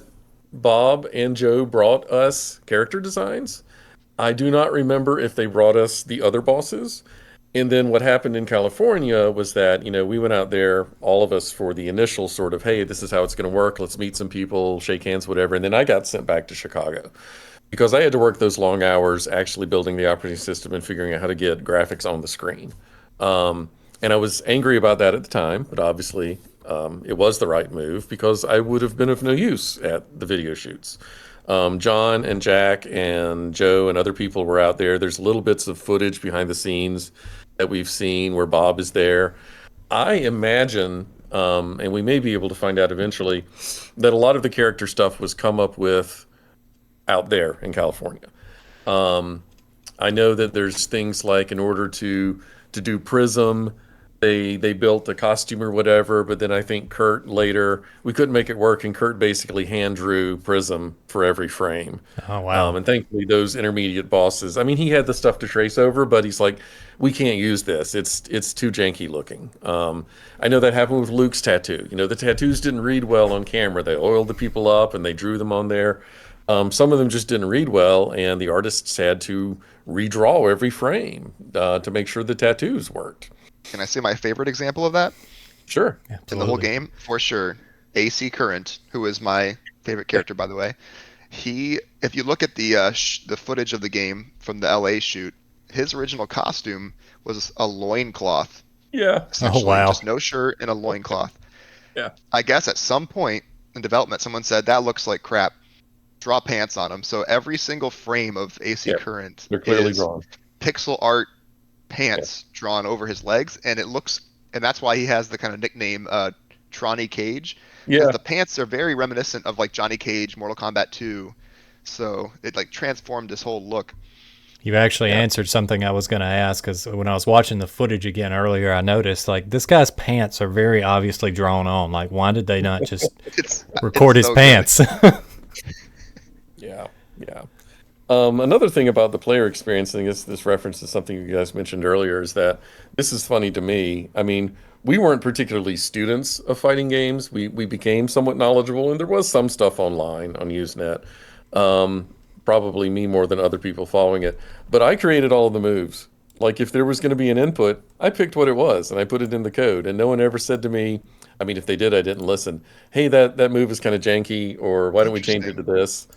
Bob and Joe brought us character designs. I do not remember if they brought us the other bosses. And then what happened in California was that, we went out there, all of us, for the initial sort of, hey, this is how it's going to work. Let's meet some people, shake hands, whatever. And then I got sent back to Chicago because I had to work those long hours actually building the operating system and figuring out how to get graphics on the screen. And I was angry about that at the time, but obviously it was the right move because I would have been of no use at the video shoots. John and Jack and Joe and other people were out there. There's little bits of footage behind the scenes that we've seen where Bob is there. I imagine, and we may be able to find out eventually, that a lot of the character stuff was come up with out there in California. I know that there's things like in order to do Prizm, they built a costume or whatever, but then I think Kurt later we couldn't make it work, and Kurt basically hand drew Prizm for every frame. Oh, wow. And thankfully those intermediate bosses, I mean, he had the stuff to trace over, but he's like, we can't use this. It's too janky looking. I know that happened with Luke's tattoo. The tattoos didn't read well on camera. They oiled the people up and they drew them on there. Some of them just didn't read well, and the artists had to redraw every frame to make sure the tattoos worked. Can I say my favorite example of that Sure. in the whole Absolutely. game? For sure. AC Current, who is my favorite character, by the way. If you look at the footage of the game from the LA shoot, his original costume was a loincloth, Yeah. essentially. wow. Just no shirt and a loincloth. Yeah. I guess at some point in development, someone said, that looks like crap. Draw pants on him. So every single frame of AC Yeah. Current They're clearly is drawn. pixel art pants drawn over his legs, and that's why he has the kind of nickname Tronny Cage, because Yeah. the pants are very reminiscent of like Johnny Cage, Mortal Kombat 2, So it like transformed this whole look. You actually Yeah. answered something I was going to ask, because when I was watching the footage again earlier, I noticed like this guy's pants are very obviously drawn on. Like, why did they not just It's record his so good. pants? Yeah. Yeah. Another thing about the player experience thing is this reference to something you guys mentioned earlier is that this is funny to me. I mean, we weren't particularly students of fighting games. We became somewhat knowledgeable, and there was some stuff online on Usenet. Um, Probably me more than other people following it. But I created all of the moves. Like if there was going to be an input, I picked what it was and I put it in the code, and no one ever said to me. I mean, if they did, I didn't listen. Hey, that move is kind of janky, or why don't we change it to Interesting. this?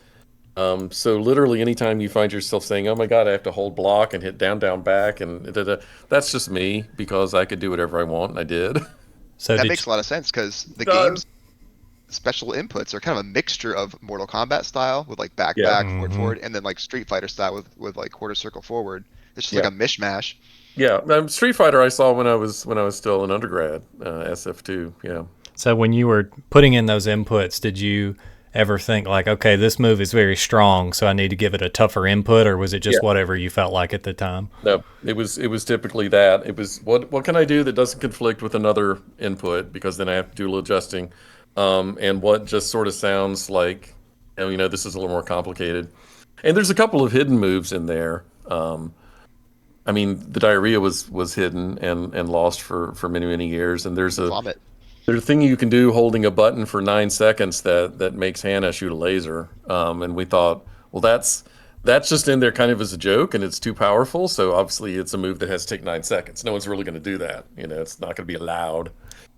So literally, anytime you find yourself saying, "Oh my God, I have to hold block and hit down, down, back," and da, da, that's just me because I could do whatever I want, and I did. So That did makes a lot of sense because the Done. game's special inputs are kind of a mixture of Mortal Kombat style with like back Yeah, back forward hmm forward, and then like Street Fighter style with like quarter circle forward. It's just like yeah, a mishmash. yeah. Street Fighter I saw when I was still an undergrad, SF2. Yeah. so when you were putting in those inputs, did you ever think like, okay, this move is very strong, so I need to give it a tougher input, or was it Yeah. just whatever you felt like at the time? No, it was typically that. It was what can I do that doesn't conflict with another input because then I have to do a little adjusting. And what just sort of sounds like, this is a little more complicated. And there's a couple of hidden moves in there. I mean, the diarrhea was hidden and lost for many many years. And Vomit. there's a thing you can do holding a button for 9 seconds that makes Hannah shoot a laser. And we thought, well, that's just in there kind of as a joke, and it's too powerful. So obviously, it's a move that has to take 9 seconds. No one's really going to do that. It's not going to be allowed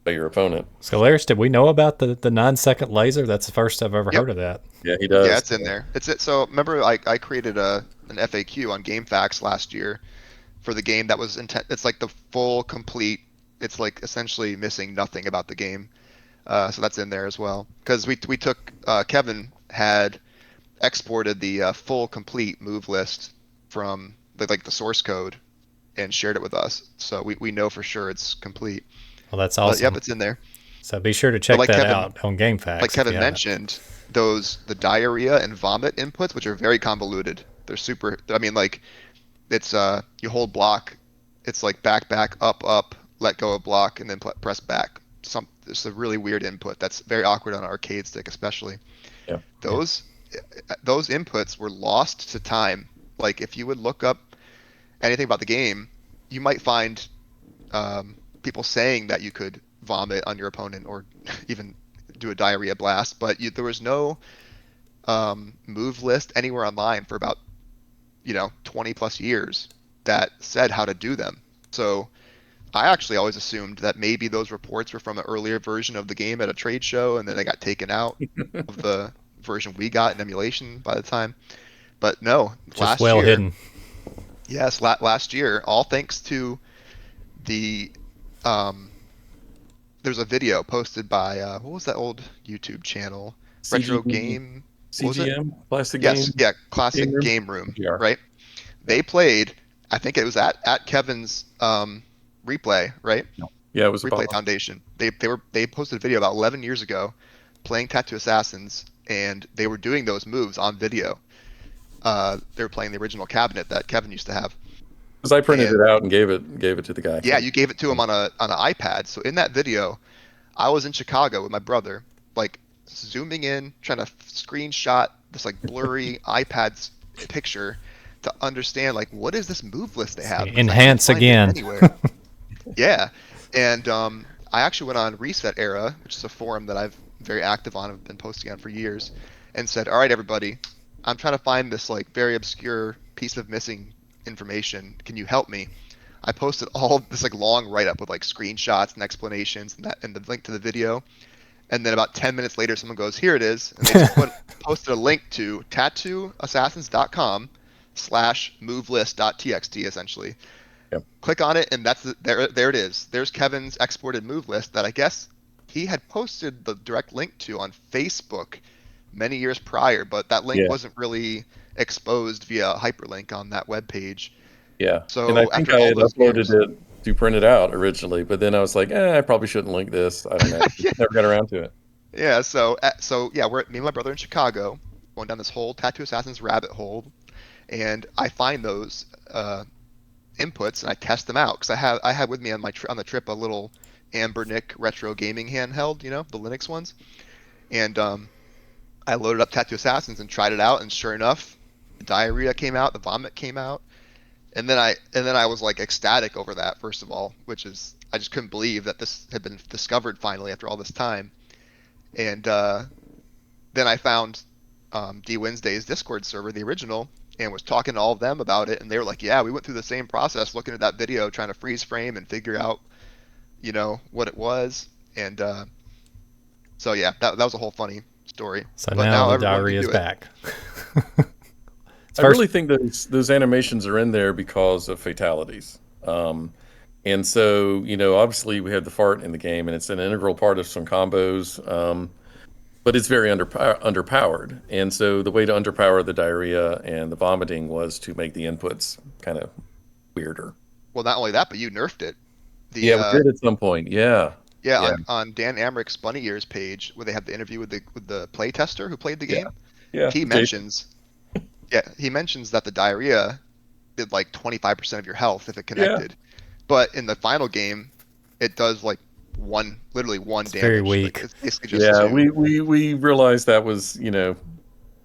by your opponent. ScOULaris, did we know about the 9 second laser? That's the first I've ever Yep. heard of that. Yeah, he Yeah, does. it's in there. It's it. So remember, I created an FAQ on GameFAQs last year for the game that was intent. It's like the full complete. It's like essentially missing nothing about the game. So that's in there as well because we took Kevin had exported the full complete move list from like the source code and shared it with us. So we know for sure it's complete. Well, that's But yep, awesome. it's in there. So be sure to But check that out on Like GameFAQs if you Kevin haven't. mentioned, the diarrhea and vomit inputs, which are very convoluted. They're super. I mean, like it's you hold block, it's like back back up up, let go of block, and then press back. It's a really weird input that's very awkward on an arcade stick, especially. Yeah. Yeah. Those those inputs were lost to time. Like if you would look up anything about the game, you might find people saying that you could vomit on your opponent or even do a diarrhea blast, but there was no move list anywhere online for about 20 plus years that said how to do them. So I actually always assumed that maybe those reports were from an earlier version of the game at a trade show, and then they got taken out of the version we got in emulation by the time. But no, Just last well year, hidden. yes, last year, all thanks to the um, there's a video posted by what was that old YouTube channel? Retro CGM, Game. What was it? CGM, Plastic Yes, Game, yeah, Game classic Room, game room, GR. right? Yeah. They played. I think it was at Kevin's replay, right? Yeah, it was Replay about. Foundation. They posted a video about 11 years ago playing Tattoo Assassins, and they were doing those moves on video. They were playing the original cabinet that Kevin used to have, Because I printed and it out and gave it to the guy. yeah, you gave it to him on an iPad. So in that video, I was in Chicago with my brother, like zooming in, trying to screenshot this like blurry iPad's picture to understand like what is this move list they have because I can't Enhance find it again. anywhere. Yeah, and I actually went on Reset Era, which is a forum that I've very active on, I've been posting on for years, and said, "All right, everybody, I'm trying to find this like very obscure piece of missing information. Can you help me?" I posted all this like long write up with like screenshots and explanations and the link to the video. And then about 10 minutes later, someone goes, "Here it is," and they just posted a link to tattooassassins.com/movelist.txt essentially. Yep. Click on it, and there it is. There's Kevin's exported move list that I guess he had posted the direct link to on Facebook many years prior, but that link Yeah. wasn't really exposed via a hyperlink on that web page. Yeah. And I So think after I all had those uploaded years, it to print it out originally, but then I was like, I probably shouldn't link this. I don't know. yeah, Never got around to it. yeah. So yeah, me and my brother in Chicago going down this whole Tattoo Assassins rabbit hole, and I find those inputs and I test them out because I had with me on on the trip a little Ambernick retro gaming handheld, the Linux ones, and I loaded up Tattoo Assassins and tried it out, and sure enough, the diarrhea came out, the vomit came out, and then I was like ecstatic over that, first of all, which is I just couldn't believe that this had been discovered finally after all this time. And then I found D Wednesday's Discord server, the original, and was talking to all of them about it, and they were like, "Yeah, we went through the same process, looking at that video, trying to freeze frame and figure out, what it was." And so yeah, that was a whole funny story. So But now the everyone can diarrhea is do it. back. I really think those animations are in there because of fatalities. And so, obviously we have the fart in the game, and it's an integral part of some combos, but it's very underpowered. And so the way to underpower the diarrhea and the vomiting was to make the inputs kind of weirder. Well, not only that, but you nerfed it. The Yeah, we did at some point. Yeah. Yeah, Yeah. on Dan Amrich's Bunny Ears page, where they have the interview with the play tester who played the Yeah. game, Yeah. he mentions, he mentions that the diarrhea did like 25% of your health if it Yeah. connected, but in the final game, it does like literally one It's damage. very Like, weak. it's basically just Yeah, two. we realized that was,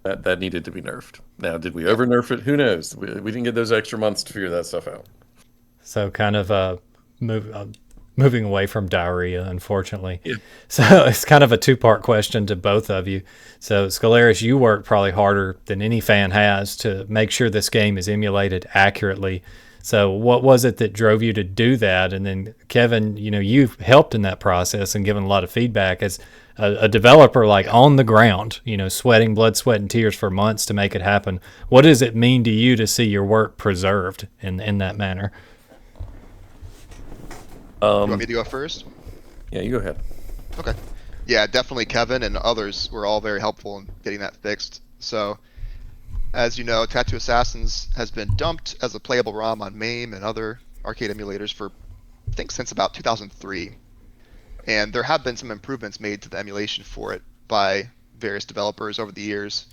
that needed to be nerfed. Now, did we over nerf it? Who knows? We didn't get those extra months to figure that stuff out. So kind of moving away from diarrhea, unfortunately. Yeah. So it's kind of a two-part question to both of you. So ScOULaris, you worked probably harder than any fan has to make sure this game is emulated accurately. So what was it that drove you to do that? And then Kevin, you've helped in that process and given a lot of feedback as a developer, like on the ground, sweating blood, sweat, and tears for months to make it happen. What does it mean to you to see your work preserved in that manner? You want me to go first? Yeah, you go ahead. Okay. Yeah, definitely Kevin and others were all very helpful in getting that fixed. So, as you know, Tattoo Assassins has been dumped as a playable ROM on MAME and other arcade emulators for, I think, since about 2003. And there have been some improvements made to the emulation for it by various developers over the years.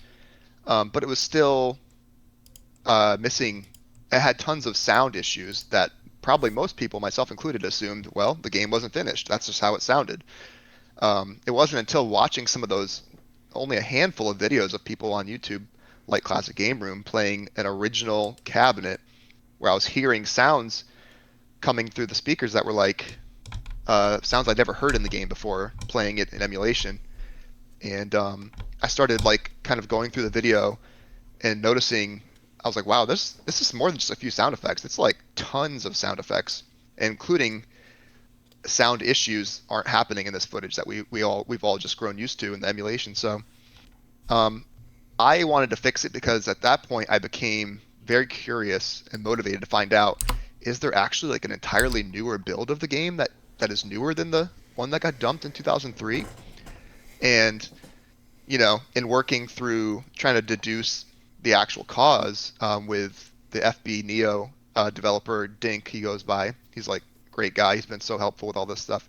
But it was still missing. It had tons of sound issues that probably most people, myself included, assumed, well, the game wasn't finished. That's just how it sounded. It wasn't until watching some of those, only a handful of videos of people on YouTube, like Classic Game Room, playing an original cabinet, where I was hearing sounds coming through the speakers that were like sounds I'd never heard in the game before, playing it in emulation. And I started like kind of going through the video and noticing, I was like, wow, this is more than just a few sound effects. It's like tons of sound effects, including sound issues aren't happening in this footage that we've all just grown used to in the emulation. So I wanted to fix it because at that point I became very curious and motivated to find out, is there actually like an entirely newer build of the game that is newer than the one that got dumped in 2003? And in working through trying to deduce the actual cause with the FB Neo developer Dink, he goes by. He's like great guy. He's been so helpful with all this stuff.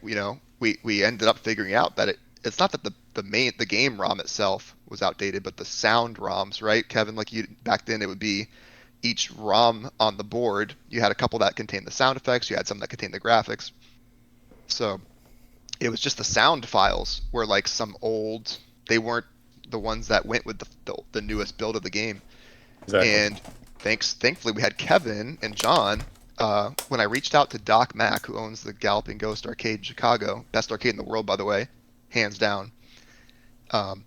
We ended up figuring out that it's not that the game ROM itself was outdated, but the sound ROMs, right, Kevin? Like back then, it would be each ROM on the board. You had a couple that contained the sound effects. You had some that contained the graphics. So it was just the sound files were like some old. They weren't the ones that went with the newest build of the game. Exactly. And thankfully we had Kevin and John. When I reached out to Doc Mack, who owns the Galloping Ghost arcade in Chicago, best arcade in the world, by the way, hands down,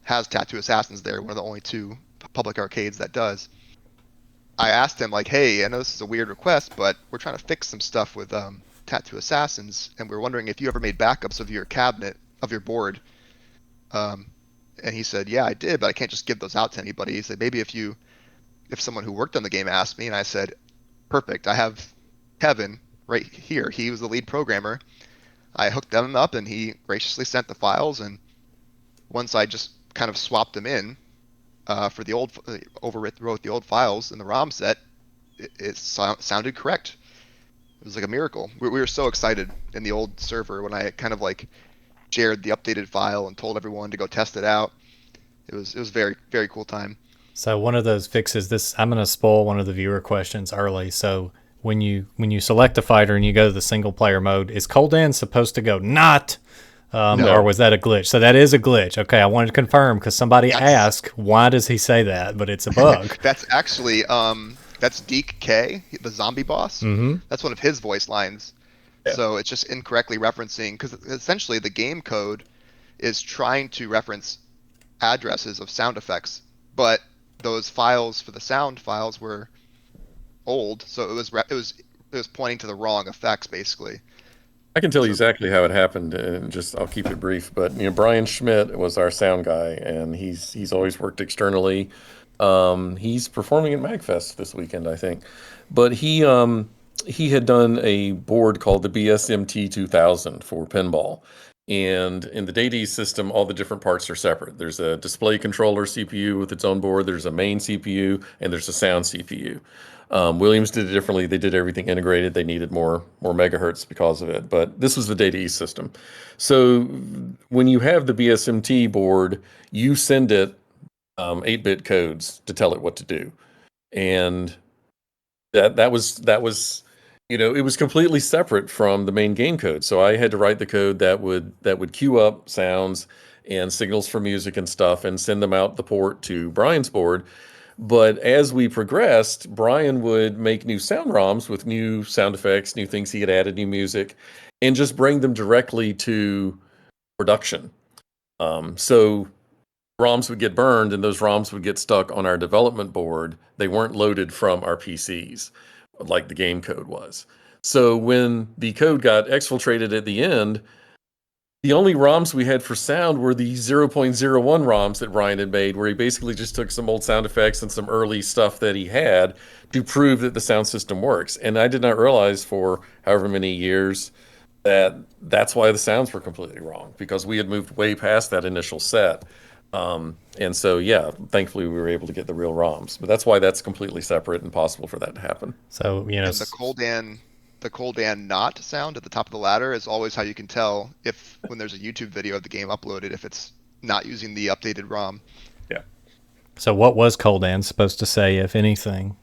has Tattoo Assassins there, one of the only two public arcades that does. I asked him, like, hey, I know this is a weird request, but we're trying to fix some stuff with Tattoo Assassins, and we're wondering if you ever made backups of your cabinet, of your board. And he said, yeah, I did, but I can't just give those out to anybody. He said, maybe if someone who worked on the game asked me. And I said, perfect. I have Kevin right here. He was the lead programmer. I hooked them up, and he graciously sent the files. And once I just kind of swapped them in for the old, overwrote the old files in the ROM set, it sounded correct. It was like a miracle. We were so excited in the old server when I kind of like shared the updated file and told everyone to go test it out. It was very very cool time. So one of those fixes, this I'm going to spoil one of the viewer questions early. So when you select a fighter and you go to the single player mode, is Coldan supposed to go not, or No, was that a glitch? So that is a glitch. Okay, I wanted to confirm because somebody that's asked why does he say that, but it's a bug. that's actually that's Deke K, the zombie boss. Mm-hmm. That's one of his voice lines. Yeah. So it's just incorrectly referencing because essentially the game code is trying to reference addresses of sound effects, but those files for the sound files were old, so it was pointing to the wrong effects basically. I can tell you So exactly how it happened, and just I'll keep it brief. But Brian Schmidt was our sound guy, and he's always worked externally. He's performing at MagFest this weekend, I think. But he had done a board called the BSMT 2000 for pinball. And in the Data system, all the different parts are separate. There's a display controller CPU with its own board, there's a main CPU, and there's a sound CPU. Williams did it differently. They did everything integrated. They needed more megahertz because of it. But this was the Data system. So when you have the BSMT board, you send it 8-bit codes to tell it what to do, and that was it was completely separate from the main game code. So I had to write the code that would queue up sounds and signals for music and stuff and send them out the port to Brian's board. But as we progressed, Brian would make new sound ROMs with new sound effects, new things he had added, new music, and just bring them directly to production. So ROMs would get burned and those ROMs would get stuck on our development board. They weren't loaded from our PCs like the game code was. So when the code got exfiltrated at the end, the only ROMs we had for sound were the 0.01 ROMs that Ryan had made, where he basically just took some old sound effects and some early stuff that he had to prove that the sound system works. And I did not realize for however many years that that's why the sounds were completely wrong, because we had moved way past that initial set. And so, yeah, thankfully we were able to get the real ROMs, but that's why that's completely separate and possible for that to happen. So and the Coldan not sound at the top of the ladder is always how you can tell if when there's a YouTube video of the game uploaded if it's not using the updated ROM. Yeah. so what was Coldan supposed to say, if anything?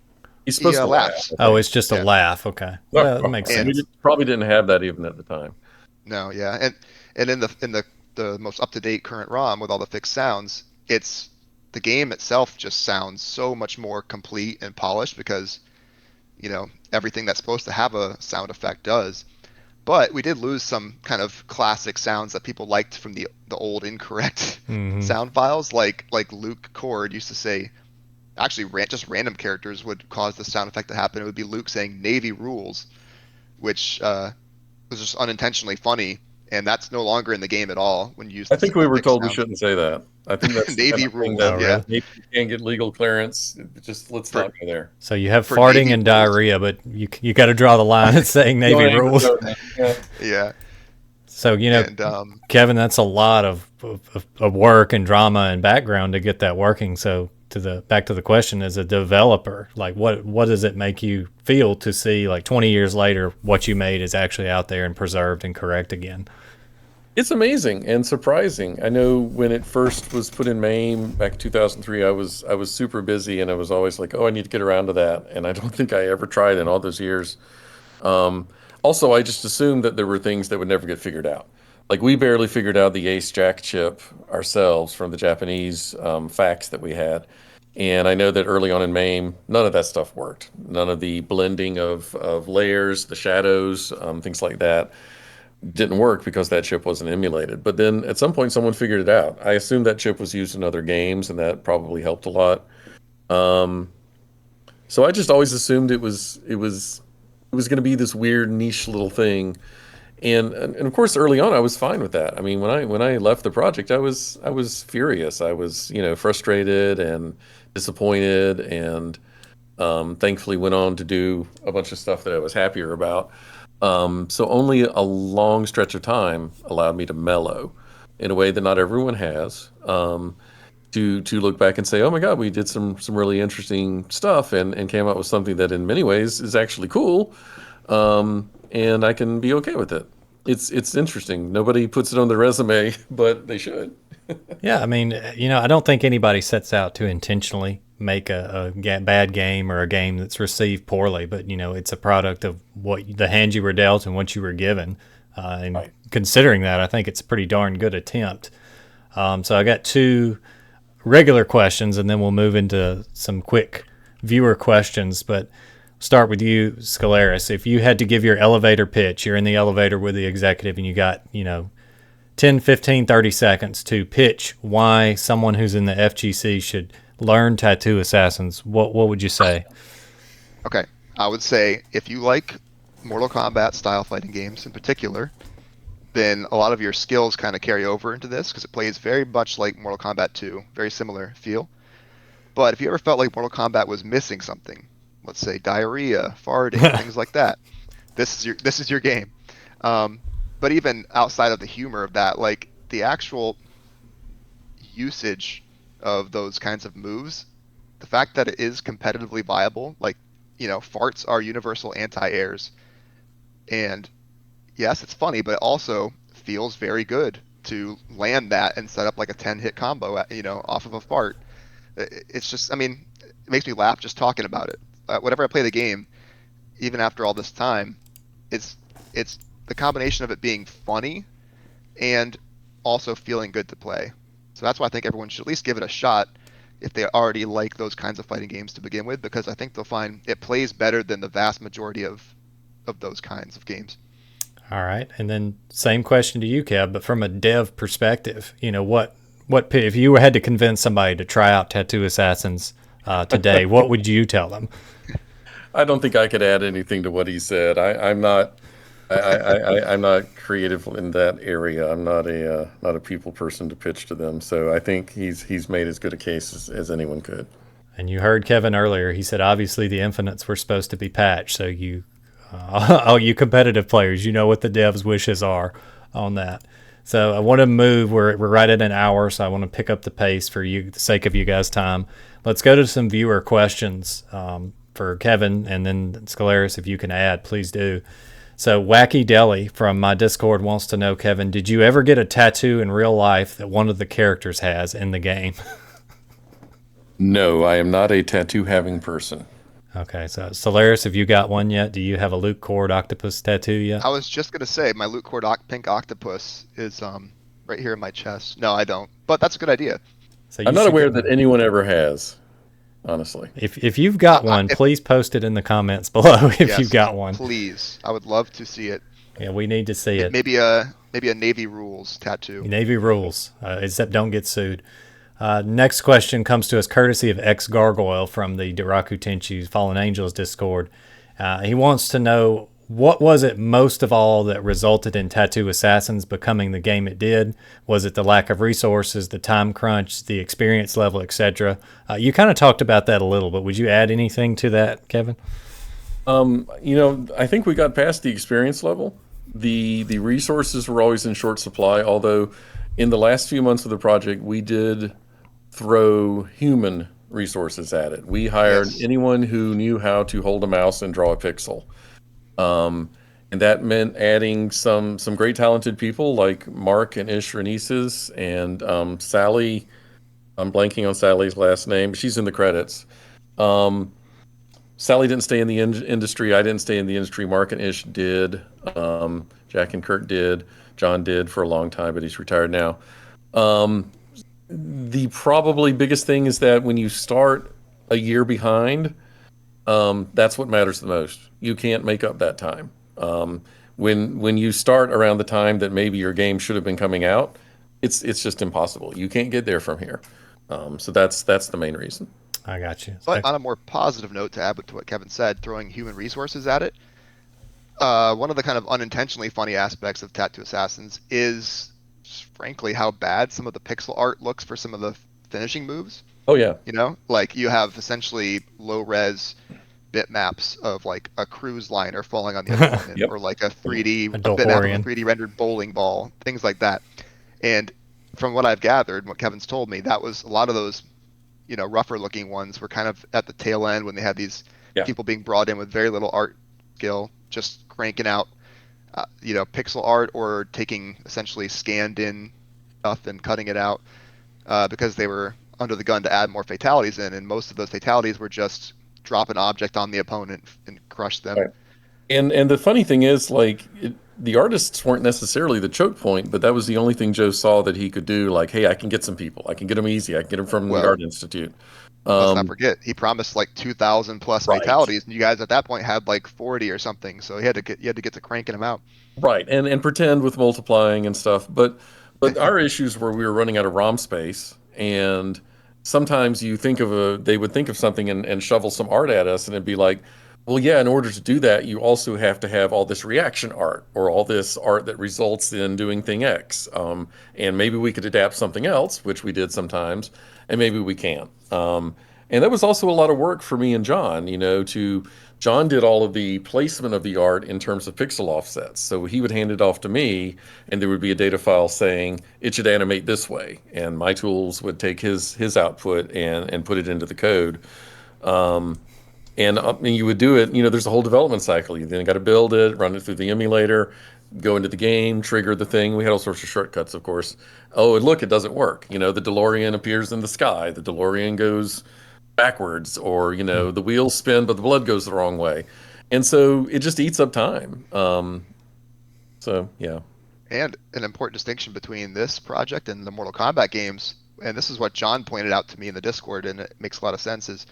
He's supposed to laugh. Laughs. Oh, it's just a Yeah. laugh. Okay, well, that makes And We sense. probably didn't have that even at the time. No, yeah, and in the most up to date current ROM with all the fixed sounds, it's the game itself just sounds so much more complete and polished because everything that's supposed to have a sound effect does. But we did lose some kind of classic sounds that people liked from the old incorrect Hmm. sound files, like Luke Cord used to say. Actually, just random characters would cause the sound effect to happen. It would be Luke saying "Navy rules," which was just unintentionally funny, and that's no longer in the game at all when you use I the think we were fixed told we sound. shouldn't say that. I think that's the kind Navy of thing rules, Oh, that yeah. really? maybe you can't get legal clearance. Just let's For not go there. So you have for farting Navy and rules. diarrhea, but you got to draw the line at saying Navy Don't even rules. go there. Yeah. Yeah, So and Kevin, that's a lot of work and drama and background to get that working. So back to the question, as a developer, like what does it make you feel to see, like 20 years later, what you made is actually out there and preserved and correct again? It's amazing and surprising. I know when it first was put in MAME back in 2003, I was super busy and I was always like, oh, I need to get around to that. And I don't think I ever tried in all those years. Also, I just assumed that there were things that would never get figured out. Like we barely figured out the Ace Jack chip ourselves from the Japanese fax that we had. And I know that early on in MAME, none of that stuff worked. None of the blending of layers, the shadows, things like that didn't work because that chip wasn't emulated. But then at some point, someone figured it out. I assume that chip was used in other games, and that probably helped a lot. Um, so I just always assumed it was going to be this weird niche little thing. And of course, early on, I was fine with that. I mean, when I left the project, I was furious. I was frustrated and disappointed, and thankfully went on to do a bunch of stuff that I was happier about. So only a long stretch of time allowed me to mellow in a way that not everyone has. To look back and say, oh my God, we did some really interesting stuff and came out with something that in many ways is actually cool. And I can be okay with it. It's interesting. Nobody puts it on their resume, but they should. Yeah, I mean, I don't think anybody sets out to intentionally make a bad game or a game that's received poorly, but it's a product of what the hand you were dealt and what you were given. And Right. considering that, I think it's a pretty darn good attempt. So I got two regular questions, and then we'll move into some quick viewer questions. But start with you, ScOULaris. If you had to give your elevator pitch, you're in the elevator with the executive, and you got 10, 15, 30 seconds to pitch why someone who's in the FGC should learn Tattoo Assassins, what would you say? Okay, I would say if you like Mortal Kombat style fighting games in particular, then a lot of your skills kind of carry over into this because it plays very much like Mortal Kombat 2, very similar feel. But if you ever felt like Mortal Kombat was missing something, let's say diarrhea, farting, things like that, this is your game. Um, but even outside of the humor of that, like the actual usage of those kinds of moves, the fact that it is competitively viable, like farts are universal anti-airs, and yes, it's funny, but it also feels very good to land that and set up like a 10 hit combo, off of a fart. It's just, I mean, it makes me laugh just talking about it. Whenever I play the game, even after all this time, it's the combination of it being funny and also feeling good to play. So that's why I think everyone should at least give it a shot if they already like those kinds of fighting games to begin with, because I think they'll find it plays better than the vast majority of those kinds of games. All right, and then same question to you, Kev, but from a dev perspective, if you had to convince somebody to try out Tattoo Assassins today, what would you tell them? I don't think I could add anything to what he said. I'm not. I'm not creative in that area. I'm not a people person to pitch to them. So I think he's made as good a case as anyone could. And you heard Kevin earlier. He said obviously the infinites were supposed to be patched, so all you competitive players, you know what the devs' wishes are on that. So I want to move. We're right at an hour, so I want to pick up the pace for you, the sake of you guys' time. Let's go to some viewer questions for Kevin, and then ScOULaris, if you can add, please do. So Wacky Deli from my Discord wants to know, Kevin, did you ever get a tattoo in real life that one of the characters has in the game? No, I am not a tattoo having person. Okay, so ScOULaris, have you got one yet? Do you have a Luke Cord octopus tattoo yet? I was just gonna say my Loot Cord pink octopus is right here in my chest. No, I don't. But that's a good idea. So I'm you not should aware get that one. anyone ever has, honestly. If you've got one, If please post it in the comments below if yes, you've got one. please, I would love to see it. Yeah, we need to see it. Maybe a Navy rules tattoo. Navy rules, except don't get sued. Next question comes to us courtesy of X Gargoyle from the Diraku Tenchi's Fallen Angels Discord. He wants to know, what was it most of all that resulted in Tattoo Assassins becoming the game it did? Was it the lack of resources, the time crunch, the experience level, etc.? You kind of talked about that a little, but would you add anything to that, Kevin? I think we got past the experience level. The resources were always in short supply, although in the last few months of the project, we did throw human resources at it. We hired Yes. anyone who knew how to hold a mouse and draw a pixel. And that meant adding some great talented people like Mark and Ish Renesis and Sally. I'm blanking on Sally's last name. She's in the credits. Sally didn't stay in the industry. I didn't stay in the industry. Mark and Ish did. Jack and Kurt did. John did for a long time, but he's retired now. The probably biggest thing is that when you start a year behind, that's what matters the most. You can't make up that time. When you start around the time that maybe your game should have been coming out, it's just impossible. You can't get there from here. So that's the main reason. I got you. But on a more positive note, to add to what Kevin said, throwing human resources at it, one of the kind of unintentionally funny aspects of Tattoo Assassins is, frankly, how bad some of the pixel art looks for some of the finishing moves. Oh yeah. Like you have essentially low res bitmaps of like a cruise liner falling on the other opponent, Yep. or like a 3D A bitmap of a DeLorean. 3D rendered bowling ball, things like that. And from what I've gathered, what Kevin's told me, that was a lot of those, rougher looking ones were kind of at the tail end when they had these Yeah. people being brought in with very little art skill, just cranking out, pixel art or taking essentially scanned in stuff and cutting it out because they were under the gun to add more fatalities in, and most of those fatalities were just drop an object on the opponent and crush them. Right. And the funny thing is, like, the artists weren't necessarily the choke point, but that was the only thing Joe saw that he could do. Like, hey, I can get some people. I can get them easy. I can get them from the Well, Art Institute. let's not Um, forget he promised like 2,000 plus right. fatalities, and you guys at that point had like 40 or something. So he had to get to cranking them out. Right, and pretend with multiplying and stuff. But our issues were we were running out of ROM space, and sometimes they would think of something and shovel some art at us, and it'd be like, well, yeah, in order to do that, you also have to have all this reaction art or all this art that results in doing thing X. And maybe we could adapt something else, which we did sometimes, and maybe we can't. And that was also a lot of work for me and John, to John did all of the placement of the art in terms of pixel offsets. So he would hand it off to me, and there would be a data file saying it should animate this way, and my tools would take his output and put it into the code. Um, and you would do it. There's a whole development cycle. You then got to build it, run it through the emulator, go into the game, trigger the thing. We had all sorts of shortcuts, of course. Oh, and look, it doesn't work. The DeLorean appears in the sky. The DeLorean goes backwards, or the wheels spin but the blood goes the wrong way, and so it just eats up time. So yeah. And an important distinction between this project and the Mortal Kombat games, and this is what John pointed out to me in the Discord, and it makes a lot of sense, is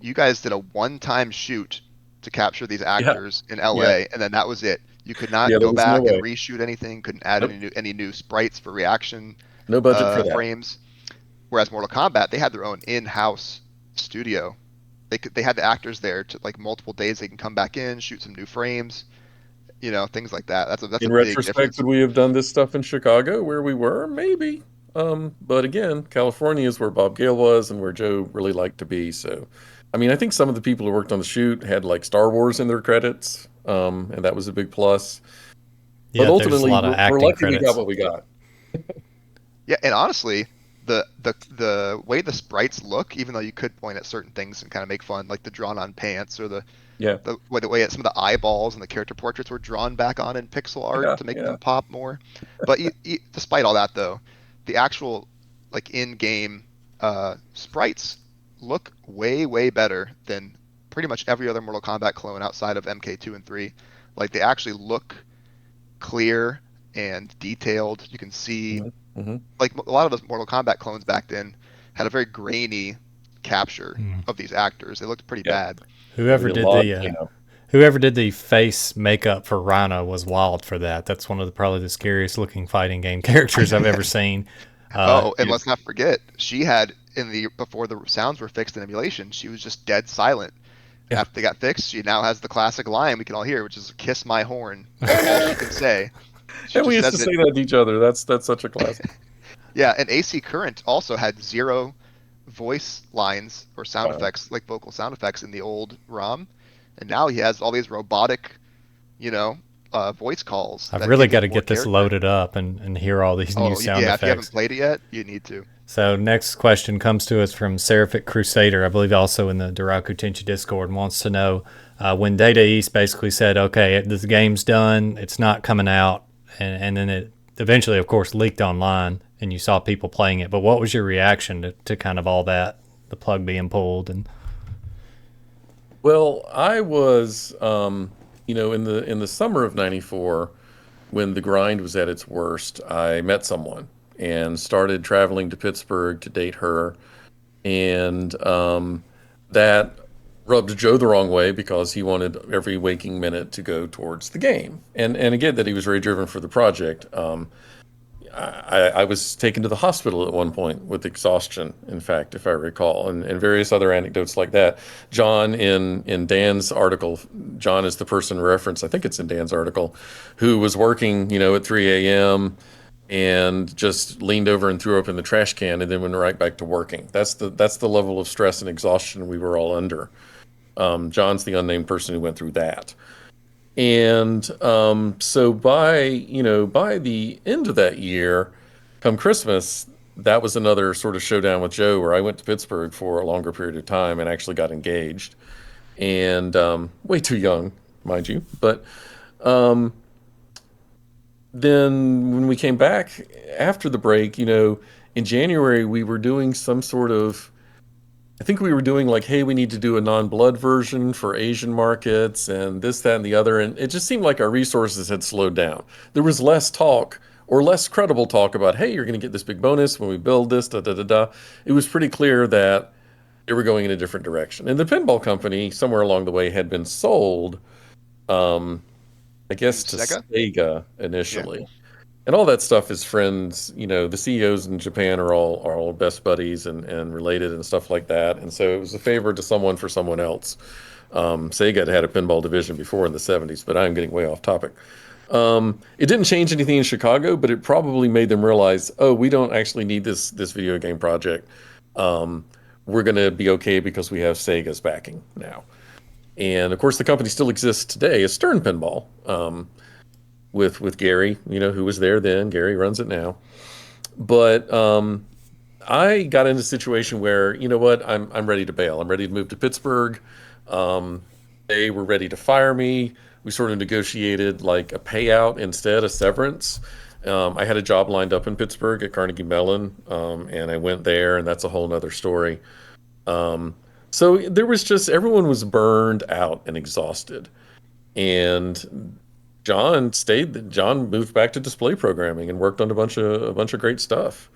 you guys did a one-time shoot to capture these Yeah. actors in Yeah. LA, and then that was it. You could Yeah, not there go was no back and way. reshoot anything, couldn't add Nope. any new sprites for reaction No budget for that. frames. Whereas Mortal Kombat, they had their own in-house studio. They had the actors there to like multiple days. They can come back in, shoot some new frames, things like that. That's a In big retrospect, difference. would we have done this stuff in Chicago where we were? Maybe. But again, California is where Bob Gale was and where Joe really liked to be. So, I mean, I think some of the people who worked on the shoot had like Star Wars in their credits, and that was a big plus. But Yeah, there's a ultimately, lot of we're acting lucky we got credits. what we got. Yeah, and honestly, the way the sprites look, even though you could point at certain things and kind of make fun, like the drawn on pants or the Yeah, the way some of the eyeballs and the character portraits were drawn back on in pixel art yeah, to make yeah. them pop more. But despite all that, though, the actual like in-game sprites look way better than pretty much every other Mortal Kombat clone outside of MK2 and 3. Like they actually look clear and detailed. You can see Hmm. Hmm. like a lot of those Mortal Kombat clones back then had a very grainy capture Mm. of these actors. They looked pretty Yeah, bad. Whoever a did lot. the whoever did the face makeup for Rhino was wild for that. That's one of probably the scariest looking fighting game characters I've ever seen. Oh, and Yeah, let's not forget, she had in the before the sounds were fixed in emulation, she was just dead silent. Yeah. After they got fixed, she now has the classic line we can all hear, which is "Kiss my horn." That's all she can say. She and we just used to says it. say that to each other. That's such a classic. Yeah, and AC Current also had zero voice lines or sound Wow. effects, like vocal sound effects in the old ROM, and now he has all these robotic, you know, voice calls I've that really give got him to more get this character. loaded up and hear all these new Oh sound yeah, if you haven't effects. played it yet, you need to. So next question comes to us from Seraphic Crusader, I believe also in the Daraku Tenchi Discord, and wants to know when Data East basically said, okay, this game's done, it's not coming out, and then it eventually, of course, leaked online, and you saw people playing it. But what was your reaction to kind of all that, the plug being pulled? And Well, I was, in the summer of '94, when the grind was at its worst, I met someone and started traveling to Pittsburgh to date her, and that rubbed Joe the wrong way because he wanted every waking minute to go towards the game, and again that he was very driven for the project. I was taken to the hospital at one point with exhaustion, in fact, if I recall, and various other anecdotes like that. John, in Dan's article, John is the person referenced, I think it's in Dan's article, who was working, at 3 a.m. and just leaned over and threw open the trash can and then went right back to working. That's the level of stress and exhaustion we were all under. John's the unnamed person who went through that. And so by the end of that year, come Christmas, that was another sort of showdown with Joe where I went to Pittsburgh for a longer period of time and actually got engaged. And way too young, mind you. But then when we came back after the break, in January we were doing some sort of, I think we were doing like, hey, we need to do a non-blood version for Asian markets and this, that, and the other. And it just seemed like our resources had slowed down. There was less talk or less credible talk about, hey, you're going to get this big bonus when we build this, da da da da. It was pretty clear that they were going in a different direction. And the pinball company, somewhere along the way, had been sold, I guess, to Sega? Sega initially. And all that stuff is friends. The CEOs in Japan are all best buddies and related and stuff like that. And so it was a favor to someone for someone else. Sega had a pinball division before in the 70s, but I'm getting way off topic. It didn't change anything in Chicago, but it probably made them realize, oh, we don't actually need this video game project. We're going to be okay because we have Sega's backing now. And of course, the company still exists today as Stern Pinball. With Gary, who was there then. Gary runs it now. But I got in a situation where, you know what, I'm ready to bail. I'm ready to move to Pittsburgh. They were ready to fire me. We sort of negotiated like a payout instead, a severance. I had a job lined up in Pittsburgh at Carnegie Mellon, and I went there, and that's a whole nother story. So there was just, everyone was burned out and exhausted. And John moved back to display programming and worked on a bunch of great stuff.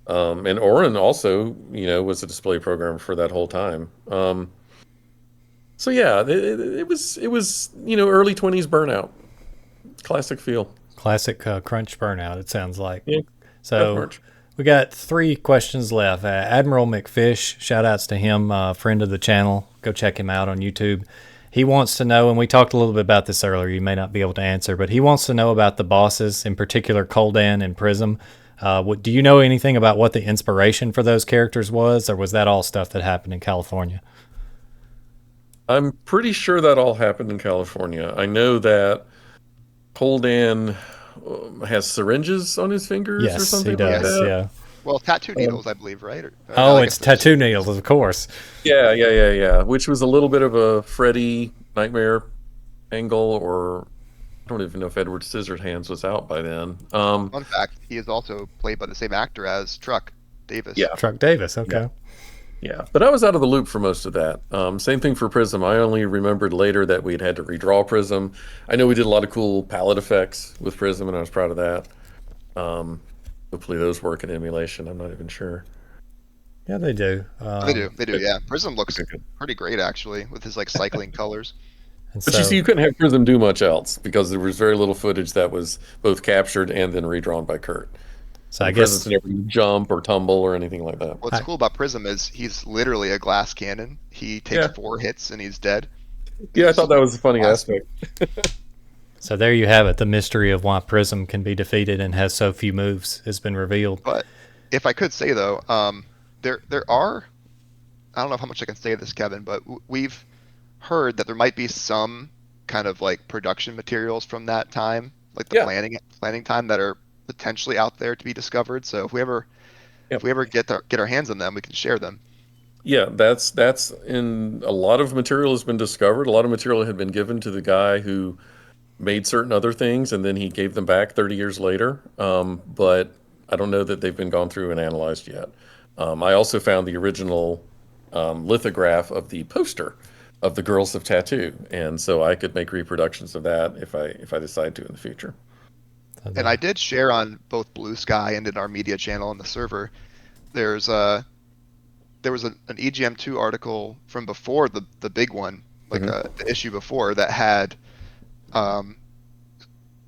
And Oren also, was a display programmer for that whole time. So yeah, it was early 20s burnout, classic feel, Classic crunch burnout, it sounds like. Yeah, So we got 3 questions left. Admiral McFish, shout outs to him, friend of the channel. Go check him out on YouTube. He wants to know, and we talked a little bit about this earlier, you may not be able to answer, but he wants to know about the bosses, in particular Coldan and Prizm. Do you know anything about what the inspiration for those characters was, or was that all stuff that happened in California? I'm pretty sure that all happened in California. I know that Coldan has syringes on his fingers or Yes, something he does, like that. yeah. Well, tattoo needles, I believe, right? Oh, I it's guess there's- tattoo needles, of course. Yeah. Which was a little bit of a Freddy Nightmare angle, or I don't even know if Edward Scissorhands was out by then. Fun fact, he is also played by the same actor as Truck Davis. Yeah. Truck Davis, okay. Yeah, but I was out of the loop for most of that. Same thing for Prizm. I only remembered later that we'd had to redraw Prizm. I know we did a lot of cool palette effects with Prizm, and I was proud of that. Hopefully those work in emulation. I'm not even sure. Yeah, they do. They do, yeah. Prism looks pretty great, actually, with his, like, cycling colors. And But so, you see, you couldn't have Prizm do much else because there was very little footage that was both captured and then redrawn by Kurt. I guess Prism's never jump or tumble or anything like that. What's cool about Prism is he's literally a glass cannon. He takes 4 hits and he's dead. Yeah, I thought that was a funny aspect. so there you have it. The mystery of why Prizm can be defeated and has so few moves has been revealed. But if I could say, though, there are, I don't know how much I can say of this, Kevin, but we've heard that there might be some kind of like production materials from that time, like the planning time, that are potentially out there to be discovered. So if we ever get our hands on them, we can share them. Yeah, that's in a lot of material has been discovered. A lot of material had been given to the guy who made certain other things, and then he gave them back 30 years later. But I don't know that they've been gone through and analyzed yet. I also found the original lithograph of the poster of the Girls of Tattoo, and so I could make reproductions of that if I decide to in the future. And I did share on both Blue Sky and in our media channel on the server. There was an EGM2 article from before the big one, like the issue before, that had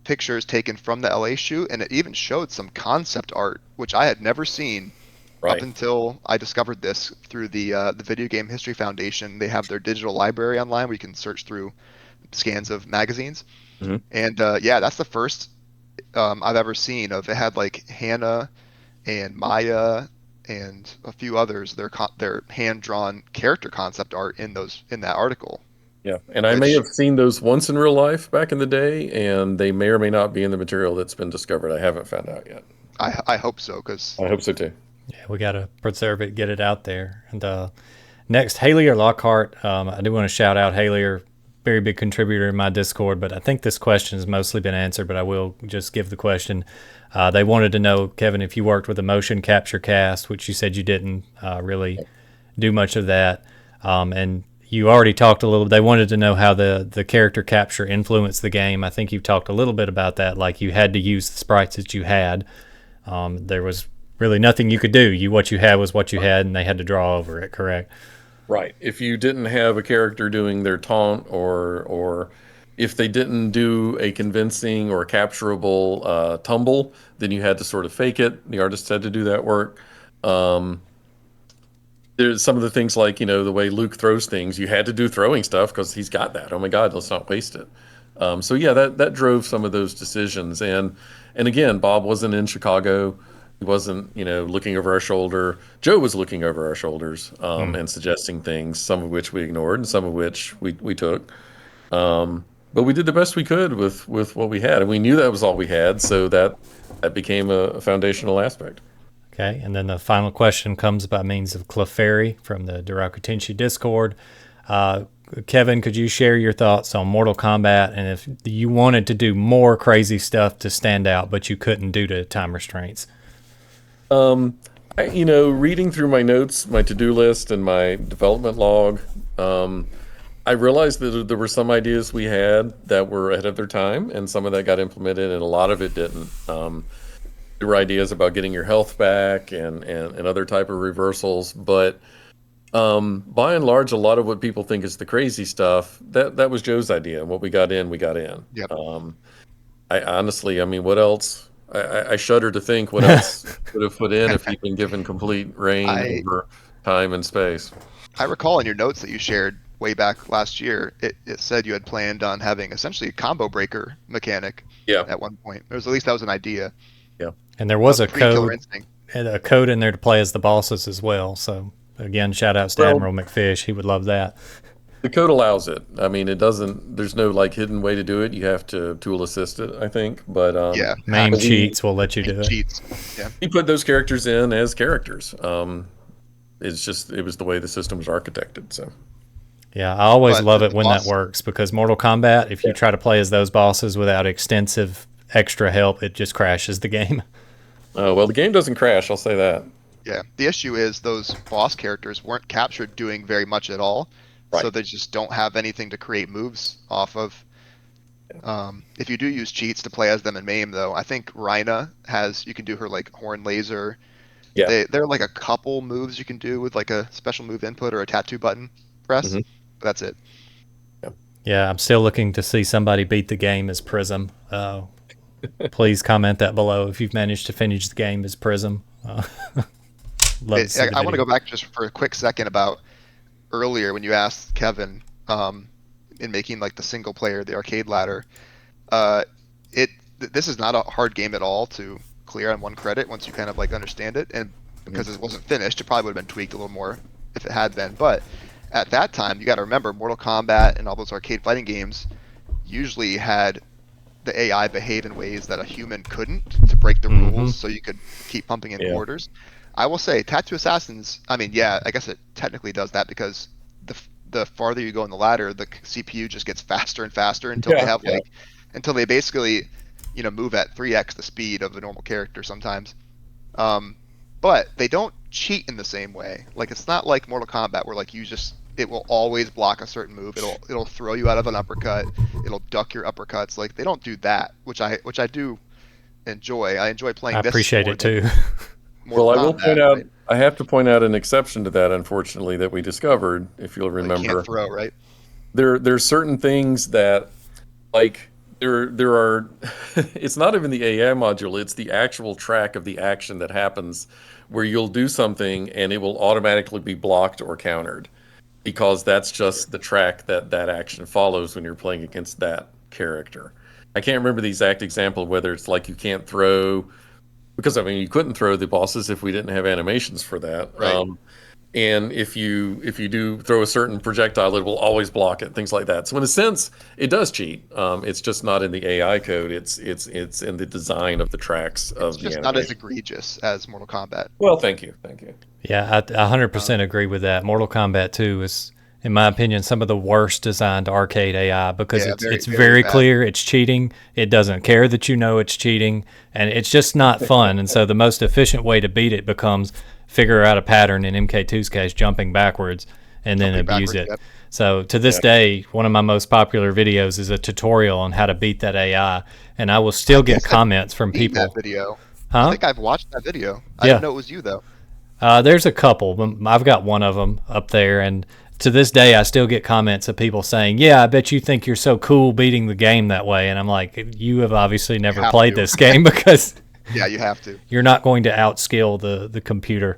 pictures taken from the LA shoot, and it even showed some concept art, which I had never seen up until I discovered this through the Video Game History Foundation. They have their digital library online where you can search through scans of magazines. And that's the first I've ever seen of it. Had like Hannah and Maya and a few others, their hand-drawn character concept art in that article. Yeah, and I may have seen those once in real life back in the day, and they may or may not be in the material that's been discovered. I haven't found out yet. I hope so, because I hope so too. Yeah, we got to preserve it, get it out there. And next, Haley or Lockhart. I do want to shout out Haley. very big contributor in my Discord, but I think this question has mostly been answered, but I will just give the question. They wanted to know, Kevin, if you worked with a motion capture cast, which you said you didn't really do much of that. And you already talked a little. They wanted to know how the character capture influenced the game. I think you've talked a little bit about that. Like you had to use the sprites that you had. There was really nothing you could do. What you had was what you had, and they had to draw over it. Correct? Right. If you didn't have a character doing their taunt, or if they didn't do a convincing or capturable tumble, then you had to sort of fake it. The artist had to do that work. There's some of the things like, the way Luke throws things, you had to do throwing stuff because he's got that. Oh my God, let's not waste it. So yeah, that drove some of those decisions. And again, Bob wasn't in Chicago. He wasn't, looking over our shoulder. Joe was looking over our shoulders and suggesting things, some of which we ignored and some of which we took. But we did the best we could with what we had. And we knew that was all we had, so that became a foundational aspect. Okay, and then the final question comes by means of Clefairy from the Durakutenshi Discord. Kevin, could you share your thoughts on Mortal Kombat and if you wanted to do more crazy stuff to stand out, but you couldn't due to time restraints? Reading through my notes, my to-do list, and my development log, I realized that there were some ideas we had that were ahead of their time, and some of that got implemented, and a lot of it didn't. There were ideas about getting your health back and other type of reversals, but by and large, a lot of what people think is the crazy stuff, that was Joe's idea, and what we got in, we got in. Yep. I honestly, what else? I shudder to think what else would have put in if he'd been given complete reign over time and space. I recall in your notes that you shared way back last year, it said you had planned on having essentially a combo breaker mechanic at one point. At least that was an idea. Yeah. And there was a code in there to play as the bosses as well. So again, shout outs to Admiral McFish. He would love that. The code allows it. It doesn't. There's no hidden way to do it. You have to tool assist it, I think. But MAME cheats will let you do it. Cheats. Yeah. He put those characters in as characters. It was the way the system was architected. So. Yeah, I always love it when that works because Mortal Kombat, if you try to play as those bosses without extensive extra help, it just crashes the game. Well, the game doesn't crash. I'll say that. Yeah. The issue is those boss characters weren't captured doing very much at all. Right. So they just don't have anything to create moves off of. If you do use cheats to play as them in MAME, though, I think Rhina you can do her horn laser. Yeah. There are a couple moves you can do with a special move input or a tattoo button press. Mm-hmm. That's it. Yeah, I'm still looking to see somebody beat the game as Prizm. Please comment that below if you've managed to finish the game as Prizm. I want to go back just for a quick second about earlier when you asked Kevin in making the single player, the arcade ladder. This is not a hard game at all to clear on one credit once you kind of understand it, and because it wasn't finished, it probably would have been tweaked a little more if it had been. But at that time, you got to remember, Mortal Kombat and all those arcade fighting games usually had the AI behave in ways that a human couldn't to break the rules, so you could keep pumping in orders. I will say, Tattoo Assassins, I guess it technically does that because the farther you go in the ladder, the CPU just gets faster and faster until they have until they basically, move at 3x the speed of the normal character sometimes. But they don't cheat in the same way. It's not like Mortal Kombat where it will always block a certain move. It'll throw you out of an uppercut. It'll duck your uppercuts. They don't do that, which I do enjoy. I enjoy playing. I appreciate it too. Well, I will point out. Right? I have to point out an exception to that, unfortunately, that we discovered. If you'll remember, can't throw, right? There's certain things that, there are. It's not even the AI module. It's the actual track of the action that happens, where you'll do something and it will automatically be blocked or countered, because that's just the track that action follows when you're playing against that character. I can't remember the exact example, whether it's you can't throw. Because you couldn't throw the bosses if we didn't have animations for that. Right. And if you do throw a certain projectile, it will always block it. Things like that. So in a sense, it does cheat. It's just not in the AI code. It's in the design of the tracks of the animation. It's just not as egregious as Mortal Kombat. Well, thank you. Yeah, I 100% agree with that. Mortal Kombat 2 is in my opinion, some of the worst designed arcade AI because Yeah, it's very very bad. clear it's cheating. It doesn't care that you know it's cheating, and it's just not fun. And so the most efficient way to beat it becomes figure out a pattern, in MK2's case, jumping backwards, and then Jumping abuse backwards. it. Yep. So to this Yeah. day, one of my most popular videos is a tutorial on how to beat that AI, and I will I still get guess I've comments from seen that people. video. I Huh? think I've watched that video. I didn't Yeah. know it was you though. There's a couple. I've got one of them up there, and to this day, I still get comments of people saying, "Yeah, I bet you think you're so cool beating the game that way." And I'm like, "You have obviously You never have played to. this game because Yeah, you have to. you're not going to outskill the computer."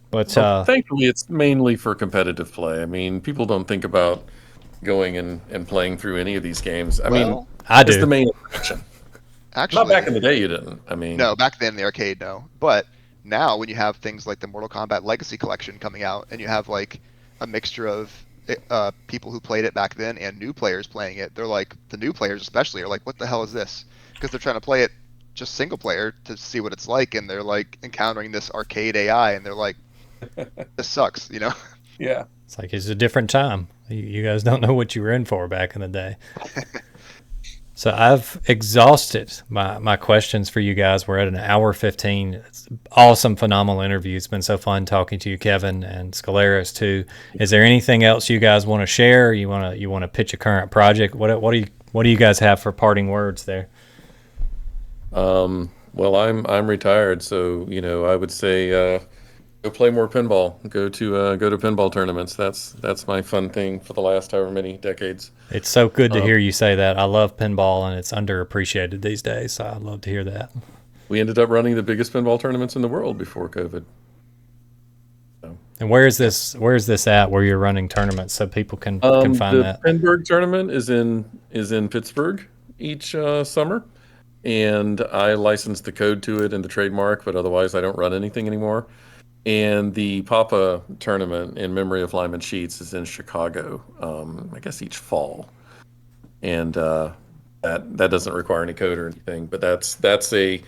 But Well, thankfully, it's mainly for competitive play. I mean, people don't think about going and playing through any of these games. I mean, Well, I it's the do. main attraction. Not back actually, in the day, you didn't. I mean, no. Back then in the arcade, no. But now, when you have things like the Mortal Kombat Legacy Collection coming out, and you have like a mixture of people who played it back then and new players playing it, they're like the new players especially are like, "What the hell is this?" Because they're trying to play it just single player to see what it's like, and they're like encountering this arcade AI, and they're like, "This sucks," you know. yeah. It's like it's a different time. You guys don't know what you were in for back in the day. So I've exhausted my questions for you guys. We're at an hour 15. It's awesome, phenomenal interview. It's been so fun talking to you, Kevin, and ScOULaris too. Is there anything else you guys want to share? You want to pitch a current project? What do you guys have for parting words there? Well, I'm retired, so I would say go play more pinball. Go to pinball tournaments. That's my fun thing for the last however many decades. It's so good to Um, hear you say that. I love pinball, and it's underappreciated these days. So I'd love to hear that. we ended up running the biggest pinball tournaments in the world before COVID. So, And where is this at? Where you're running tournaments, so people can find the that. Pinburg tournament is in Pittsburgh each summer, and I licensed the code to it and the trademark, but otherwise I don't run anything anymore. And the Papa tournament in memory of Lyman Sheets is in Chicago, I guess each fall. And that doesn't require any code or anything, but that's a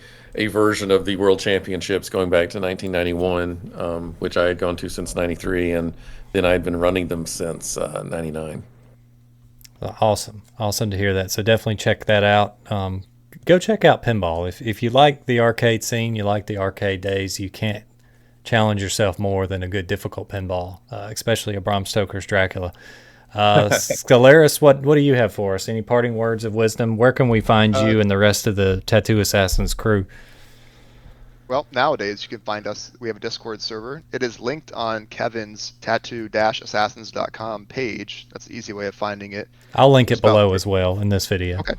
version of the World Championships going back to 1991, which I had gone to since '93, and then I had been running them since '99. Awesome to hear that. So definitely check that out. Go check out pinball if you like the arcade scene, you like the arcade days. You can't challenge yourself more than a good difficult pinball, especially a Bram Stoker's Dracula. ScOULaris, what do you have for us? Any parting words of wisdom? Where can we find Uh, you and the rest of the Tattoo Assassins crew? Well, nowadays you can find us. We have a Discord server. It is linked on Kevin's tattoo-assassins.com page. That's the easy way of finding it. I'll link There's it about below as well in this video. Okay.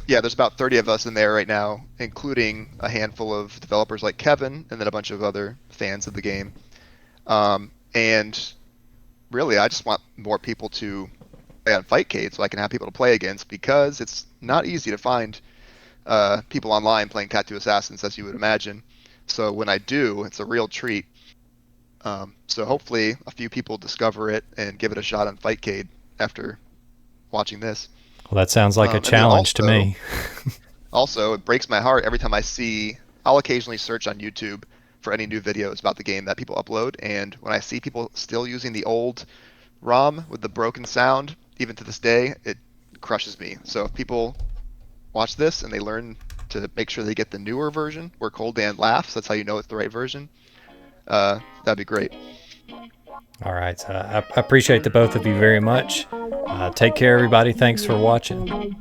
Yeah, there's about 30 of us in there right now, including a handful of developers like Kevin, and then a bunch of other fans of the game. And really, I just want more people to play on Fightcade so I can have people to play against, because it's not easy to find people online playing Tattoo Assassins, as you would imagine. So when I do, it's a real treat. So hopefully a few people discover it and give it a shot on Fightcade after watching this. Well, that sounds like a And then challenge to me. Also, it breaks my heart every time I see. I'll occasionally search on YouTube for any new videos about the game that people upload, and when I see people still using the old ROM with the broken sound, even to this day, it crushes me. So if people watch this and they learn to make sure they get the newer version where Cold Dan laughs, that's how you know it's the right version, that'd be great. All right. So I appreciate the both of you very much. Take care, everybody. Thanks for watching.